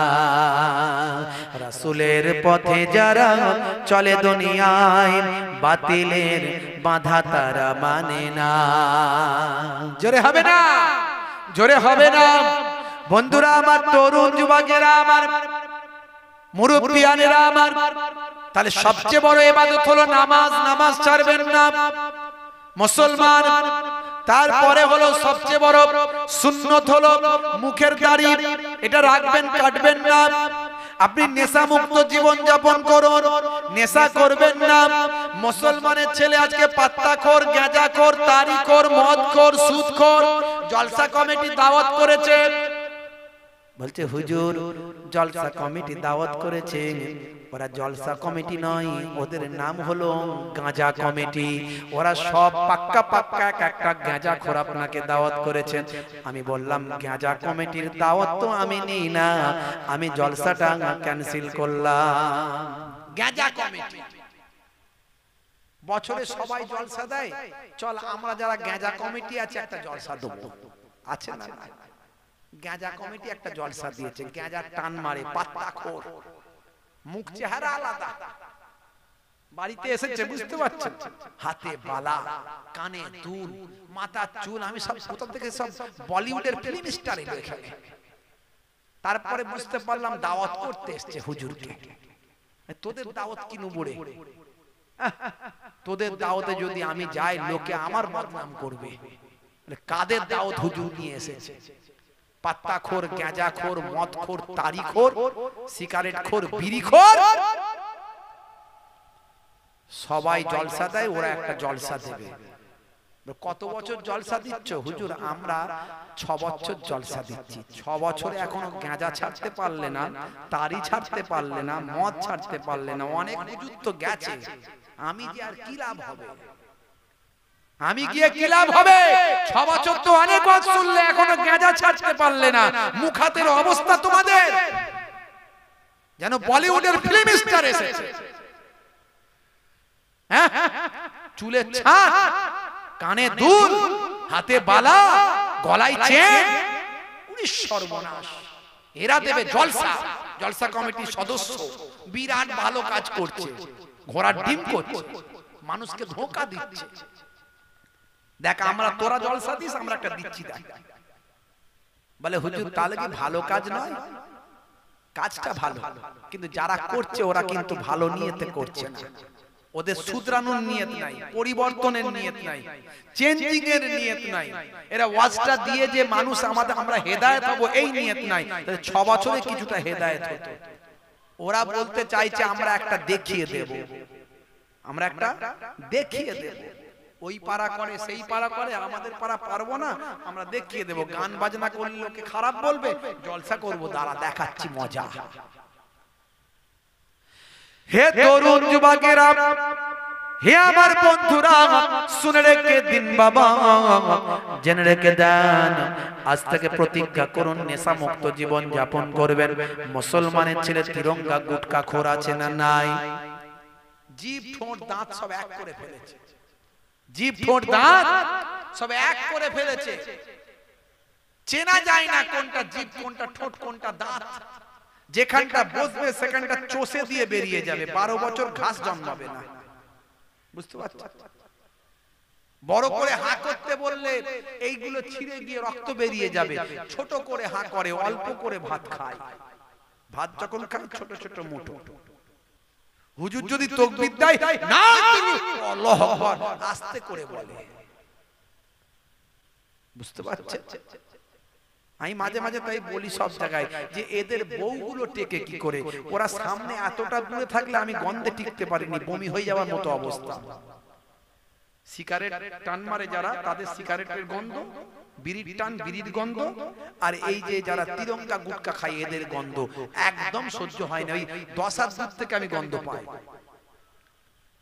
রাসূলের পথে যারা চলে দুনিয়ায় বাতিলের বাধা তারা মানে না। জোরে হবে না, জোরে হবে না। বন্ধুরা আমার, তরুণ যুবকেরা আমার, মুরব্বিয়ানেরা আমার, তাহলে সবচেয়ে বড় ইবাদত হলো নামাজ, নামাজ ছাড়বেন না মুসলমান। তারপরে হলো সবচেয়ে বড় সুন্নত হলো মুখের দাড়ি, এটা রাখবেন, কাটবেন না। আপনি নেশা মুক্ত জীবন যাপন করুন, নেশা করবেন না। মুসলমানের ছেলে আজকে পাত্তাখোর, গাঁজাখোর, তারিখোর, মদখোর, সুদখোর। জলসা কমিটি দাওয়াত করেছে, বলছে হুজুর জলসা কমিটি দাওয়াত করেছে, ওরা জলসা কমিটি নয়, ওদের নাম হলো গাঁজা কমিটি। ওরা সব পাক্কা পাক্কা একটা গাঁজাখোর আপনাকে দাওয়াত করেছেন। আমি বললাম গাঁজা কমিটির দাওয়াত তো আমি নিই না, আমি জলসাটা ক্যান্সেল করলাম। গাঁজা কমিটি বছরে সবাই জলসা দেয়, চল আমরা যারা গাঁজা কমিটি আছে একটা জলসা দেবো, আছে না? গাঁজা কমিটি একটা জলসা দিয়েছে, গাঁজা টান মারে, পাত্তাখোর, মুখ চেহারা আলাদা, বাড়িতে এসেছে বুঝতে পারছেন, হাতে বালা, কানে দুল, মাথা চুল, আমি সব কোথা থেকে সব বলিউডের ফিল্ম স্টার এলো এখানে। তারপরে বুঝতে পারলাম দাওয়াত করতে এসেছে হুজুরকে। তোদের দাওয়াত কি নুবুড়ে, তোদের দাওয়াতে যদি আমি যাই লোকে আমার বদনাম করবে। কাদের দাওয়াত হুজুর নিয়ে এসেছে? পাত্তাখোর, গাঁজাখোর, মদখোর, তারিখোর, সিগারেটখোর, বিড়িখোর, সবাই জলসা দেয়, ওরা একটা জলসা দেবে। কত বছর জলসা দিচ্ছ? হুজুর আমরা 6 বছর জলসা দিচ্ছি। 6 বছরে এখনো গাঁজা ছাড়তে পারলে না, তারি ছাড়তে পারলে না, মদ ছাড়তে পারলে না, অনেক হুজুর তো গেছে, আমি যে আর কি লাভ হবে? আমি গিয়ে কি লাভ হবে? 6 বছর তো অনেক ওয়াজ শুনলে, এখনো গাঁজা ছাড়তে পারলে না। মুখাতের অবস্থা তোমাদের যেন বলিউডের ফিল্ম স্টার এসেছে। হ্যাঁ, চুলে ছাট, কানে দুল, হাতে বালা, গলায় চেন, পুলিশ সর্বনাশ। এরা দেবে জলসা। জলসা কমিটির সদস্য বিরাট ভালো কাজ করছে, ঘোড়ার ডিম করছে, মানুষকে ধোঁকা দিচ্ছে। দেখ আমরা, তোরা জলসা দিস, আমরা একটা দিচ্ছি। দেখ বলে হুজুর তাহলে কি ভালো কাজ নয়? কাজটা ভালো, কিন্তু যারা করছে ওরা কিন্তু ভালো নিয়তে করছে না। ওদের শুধরানোর নিয়ত নাই, পরিবর্তনের নিয়ত নাই, চেঞ্জিং এর নিয়ত নাই। এরা ওয়াজটা দিয়ে যে মানুষ আমরা হেদায়েত হব এই নিয়ত নাই। 6 বছরে কিছুটা হেদায়েত হতো। ওরা বলতে চাইছে আমরা একটা দেখিয়ে দেব, আমরা একটা দেখিয়ে দেব। ওই পাড়া করে সেই পাড়া করে, আমাদের পাড়া পারবো না, আমরা দেখিয়ে দেবো। গান বাজনা করলে লোকে খারাপ বলবে, জলসা করবো, দাঁড়া দেখাচ্ছি মজা। হে তরুণ যুবকেরা, হে আমার বন্ধুরা, শুনে রেখে দিন বাবা, জেনে রেখে দেন, আজ থেকে প্রতিজ্ঞা করুন নেশা মুক্ত জীবন যাপন করবেন। মুসলমানের ছেলে তিরঙ্গা গুটকা খোর আছে না নাই? জিভ ঠোঁট দাঁত সব এক করে ফেলেছে, জিভ ঠোঁট দাঁত সব এক করে ফেলেছে, চেনা যায় না কোনটা জিভ কোনটা ঠোঁট কোনটা দাঁত। যেখানটা বসবে সেখানটা চষে দিয়ে বেরিয়ে যাবে, 12 বছর ঘাস জন্মাবে না। বুঝতে পারছেন? বড় করে হা করতে বললে এইগুলো ছিঁড়ে গিয়ে রক্ত বেরিয়ে যাবে। ছোট করে হা করে, অল্প করে ভাত খায়। ভাত যখন খায় ছোট ছোট মুঠো। হুজুর যদি তাকবীর দেয় না, আল্লাহু আকবার আস্তে করে বলে। বুঝতে পারছেন? আমি মাঝে মাঝে তাই বলি সব জায়গায় যে এদের বউগুলো টেকে কি করে, ওরা সামনে এতটা দূরে থাকলে আমি গন্ধে টিকতে পারিনি, বমি হয়ে যাওয়ার মতো অবস্থা। সিগারেট টান মারে যারা, তাদের সিগারেটের গন্ধ, বিড়ির টান বিড়ির গন্ধ, আর এই যে যারা তিরঙ্গা গুটকা খায় এদের গন্ধ একদম সহ্য হয় না। ওই 10 হাত দূর থেকে আমি গন্ধ পাই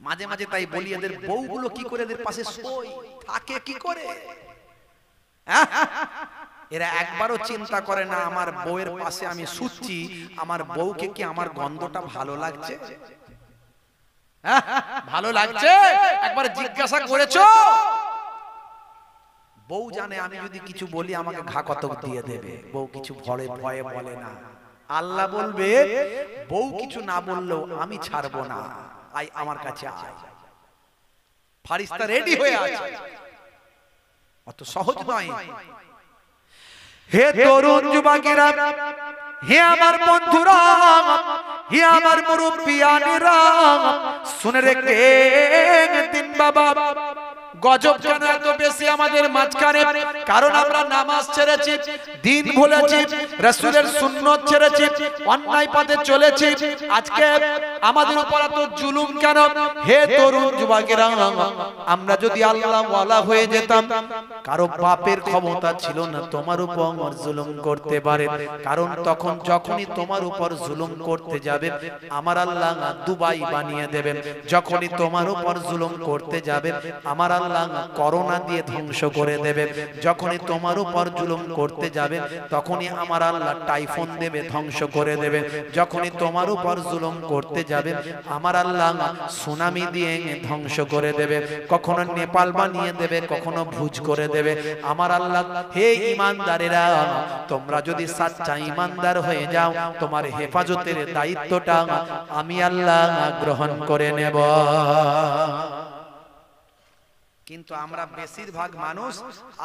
মাঝে মাঝে। তাই বলি এদের বউগুলো কি করে এদের পাশে শোয়, থাকে কি করে? এরা একবারও চিন্তা করে না আমার বউয়ের পাশে আমি শুচ্ছি, আমার বউকে কি আমার গন্ধটা ভালো লাগছে? ভালো লাগছে? একবার জিজ্ঞাসা করেছো? বউ জানে আমি যদি কিছু বলি আমাকে ঘা কতক দিয়ে দেবে, বউ কিছু ভয়ে ভয়ে বলে না। আল্লাহ বলবে বউ কিছু না বললেও আমি ছাড়বো না, আয় আমার কাছে আয়। ফারিস্তা রেডি হয়ে আছে, অত সহজ নয়। হে তরুণ যুবকেরা, হে আমার বন্ধুরা, হে আমার মুরব্বিয়ানেরা, শুনে রেখে দিন বাবা, গজব কেন এত বেশি আমাদের মাঝখানে? কারণ আমরা নামাজ ছেড়েছি, দিন ভুলেছি, রাসূলের সুন্নাত ছেড়েছি, অন্যায় পথে চলেছি। আজকে আমাদের উপর এত জুলুম কেন? হে তরুণ যুবকেরা, আমরা যদি আল্লাহ ওয়ালা হয়ে যেতাম, কারো বাপের ক্ষমতা ছিল না তোমার উপর জুলুম করতে পারে। কারণ তখন যখনই তোমার উপর জুলুম করতে যাবে আমার আল্লাহ দুবাই বানিয়ে দেবেন। যখনই তোমার উপর জুলুম করতে যাবে আমার আল্লাহ করোনা দিয়ে ধ্বংস করে দেবে। যখনই তোমার উপর জুলুম করতে যাবে তখনই আমার আল্লাহ টাইফুন দেবে, ধ্বংস করে দেবে। যখনই তোমার উপর জুলুম করতে যাবে আমার আল্লাহ সুনামি দিয়ে ধ্বংস করে দেবে। কখনো নেপাল বানিয়ে দেবে, কখনো ভুজ করে দেবে আমার আল্লাহ। হে ঈমানদারেরা, তোমরা যদি সচ্চা ঈমানদার হয়ে যাও তোমার হেফাজতের দায়িত্বটা আমি আল্লাহ গ্রহণ করে নেব। কিন্তু আমরা বেশিরভাগ মানুষ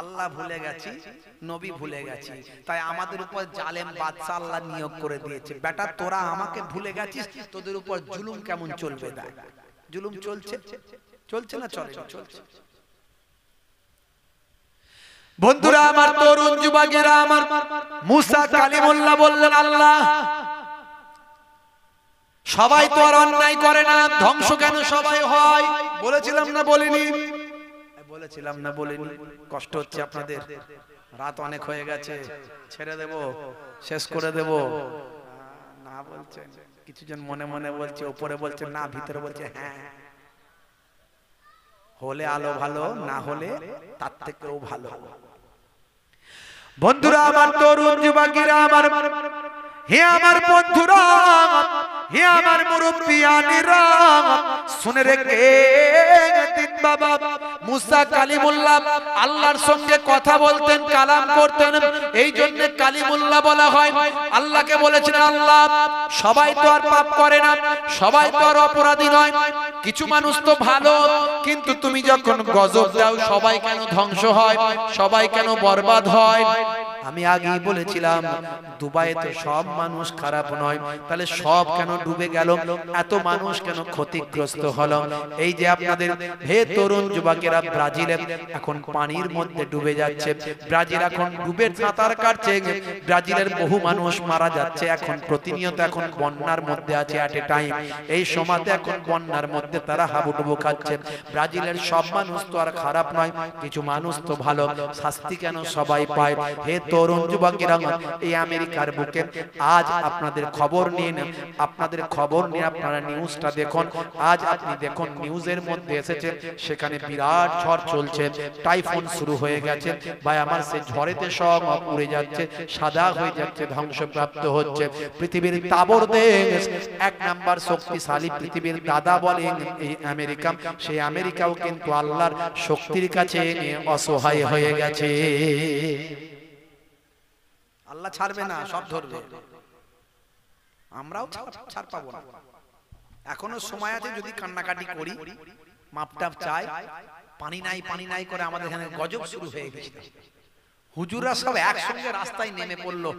আল্লাহ ভুলে গেছি, নবী ভুলে গেছি, তাই আমাদের উপর জালেম বাদশা আল্লাহ নিয়োগ করে দিয়েছে। বেটা তোরা আমাকে ভুলে গেছিস, তোদের উপর জুলুম কেমন চলবে দেখ। জুলুম চলছে, চলছে না চলে? চলছে। বন্ধুরা আমার, তরুণ যুবকেরা আমার, মুসা কালিমুল্লাহ বললেন আল্লাহ সবাই তো আর অন্যায় করে না, ধ্বংস কেন সবাই হয়? বলেছিলাম না বলিনি? বলেছিলাম না বলিনি? কষ্ট হচ্ছে আপনাদের? রাত অনেক হয়ে গেছে, ছেড়ে দেব, শেষ করে দেব না বলছেন কিছুজন, মনে মনে বলছে, উপরে বলছে না, ভিতরে বলছে হ্যাঁ। হলে আলো ভালো, না হলে তার থেকেও ভালো। বন্ধুরা আমার, তরুণ যুবকেরা আমার, হে আমার বন্ধুরা, হে আমার মুরব্বিয়ানেরা, শুনে রেখে দিন বাবা, মুসা কালিমুল্লাহ আল্লাহর সঙ্গে কথা বলতেন, কালাম করতেন, এই জন্য কালিমুল্লাহ বলা হয়। আল্লাহকে বলেছেন আল্লাহ সবাই তো আর পাপ করে না, সবাই তো আর অপরাধী নয়, কিছু মানুষ তো ভালো, কিন্তু তুমি যখন গজব দাও সবাই কেন ধ্বংস হয়, সবাই কেন বরবাদ হয়? আমি আগেই বলেছিলাম দুবাইতে সব মানুষ খারাপ নয়, তাহলে সব কেন ডুবে গেল, এত মানুষ কেন ক্ষতিগ্রস্ত হলো? এই যে আপনাদের হে তরুণ যুবকেরা ব্রাজিলে এখন পানির মধ্যে ডুবে যাচ্ছে, ব্রাজিল এখন ডুবে সাঁতার কাটছে, ব্রাজিলের বহু মানুষ মারা যাচ্ছে, এখন প্রতিনিয়ত এখন বন্যার মধ্যে আছে এট এ টাইম। এই সময়তে এখন বন্যার মধ্যে তারা হাবুডুবু খাচ্ছে। ব্রাজিলের সব মানুষ তো আর খারাপ নয়, কিছু মানুষ তো ভালো, শাস্তি কেন সবাই পায়? হে তরুণ যুবকেরা, এই আমেরিকার বুকে আজ আপনাদের খবর নিয়ে নেন, আপনাদের খবর নিয়ে আপনারা নিউজটা দেখুন। আজ আপনি দেখুন নিউজের মধ্যে এসেছে সেখানে বিরাট ঝড় চলছে, টাইফুন শুরু হয়ে গেছে ভাই আমার, সেই ঝড়েতে সব উড়ে যাচ্ছে, সাদা হয়ে যাচ্ছে, ধ্বংসপ্রাপ্ত হচ্ছে। পৃথিবীর তাবড় দেশ, এক নাম্বার শক্তিশালী পৃথিবীর দাদা বলেন এই আমেরিকা, সেই আমেরিকাও কিন্তু আল্লাহর শক্তির কাছে অসহায় হয়ে গেছে। আল্লাহ ছাড়বে না, সব ধরবে, আমরাও ছাড় পাবো না। এখনো সময় আছে, যদি কান্নাকাটি করি, মাপটাপ চাই, পানি নাই পানি নাই করে আমাদের এখানে গজব শুরু হয়ে গেছে। হুজুররা সব একসঙ্গে রাস্তায় নেমে পড়লো,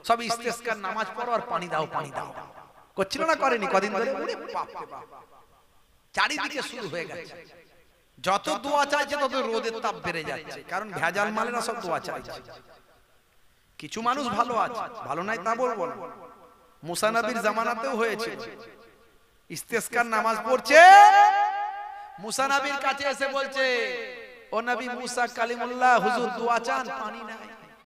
সব ইস্তেসকার নামাজ পড়ো আর পানি দাও পানি দাও করছিল না, করেনি কদিন ধরে? চারিদিকে শুরু হয়ে গেছে, যত দোয়া চাইছে তত রোদের তাপ বেড়ে যাচ্ছে, কারণ ভেজাল মালেরা সব দোয়া চাইছে। কিছু মানুষ ভালো আছে, ভালো নাই তা বলবো না, মুসা নবীর জামানাতেও হয়েছে, ইস্তেসকার নামাজ পড়ছে, মুসা নবীর কাছে এসে বলছে ও নবী মুসা কালিমুল্লাহ হুজুর দোয়া চান, পানি নাই।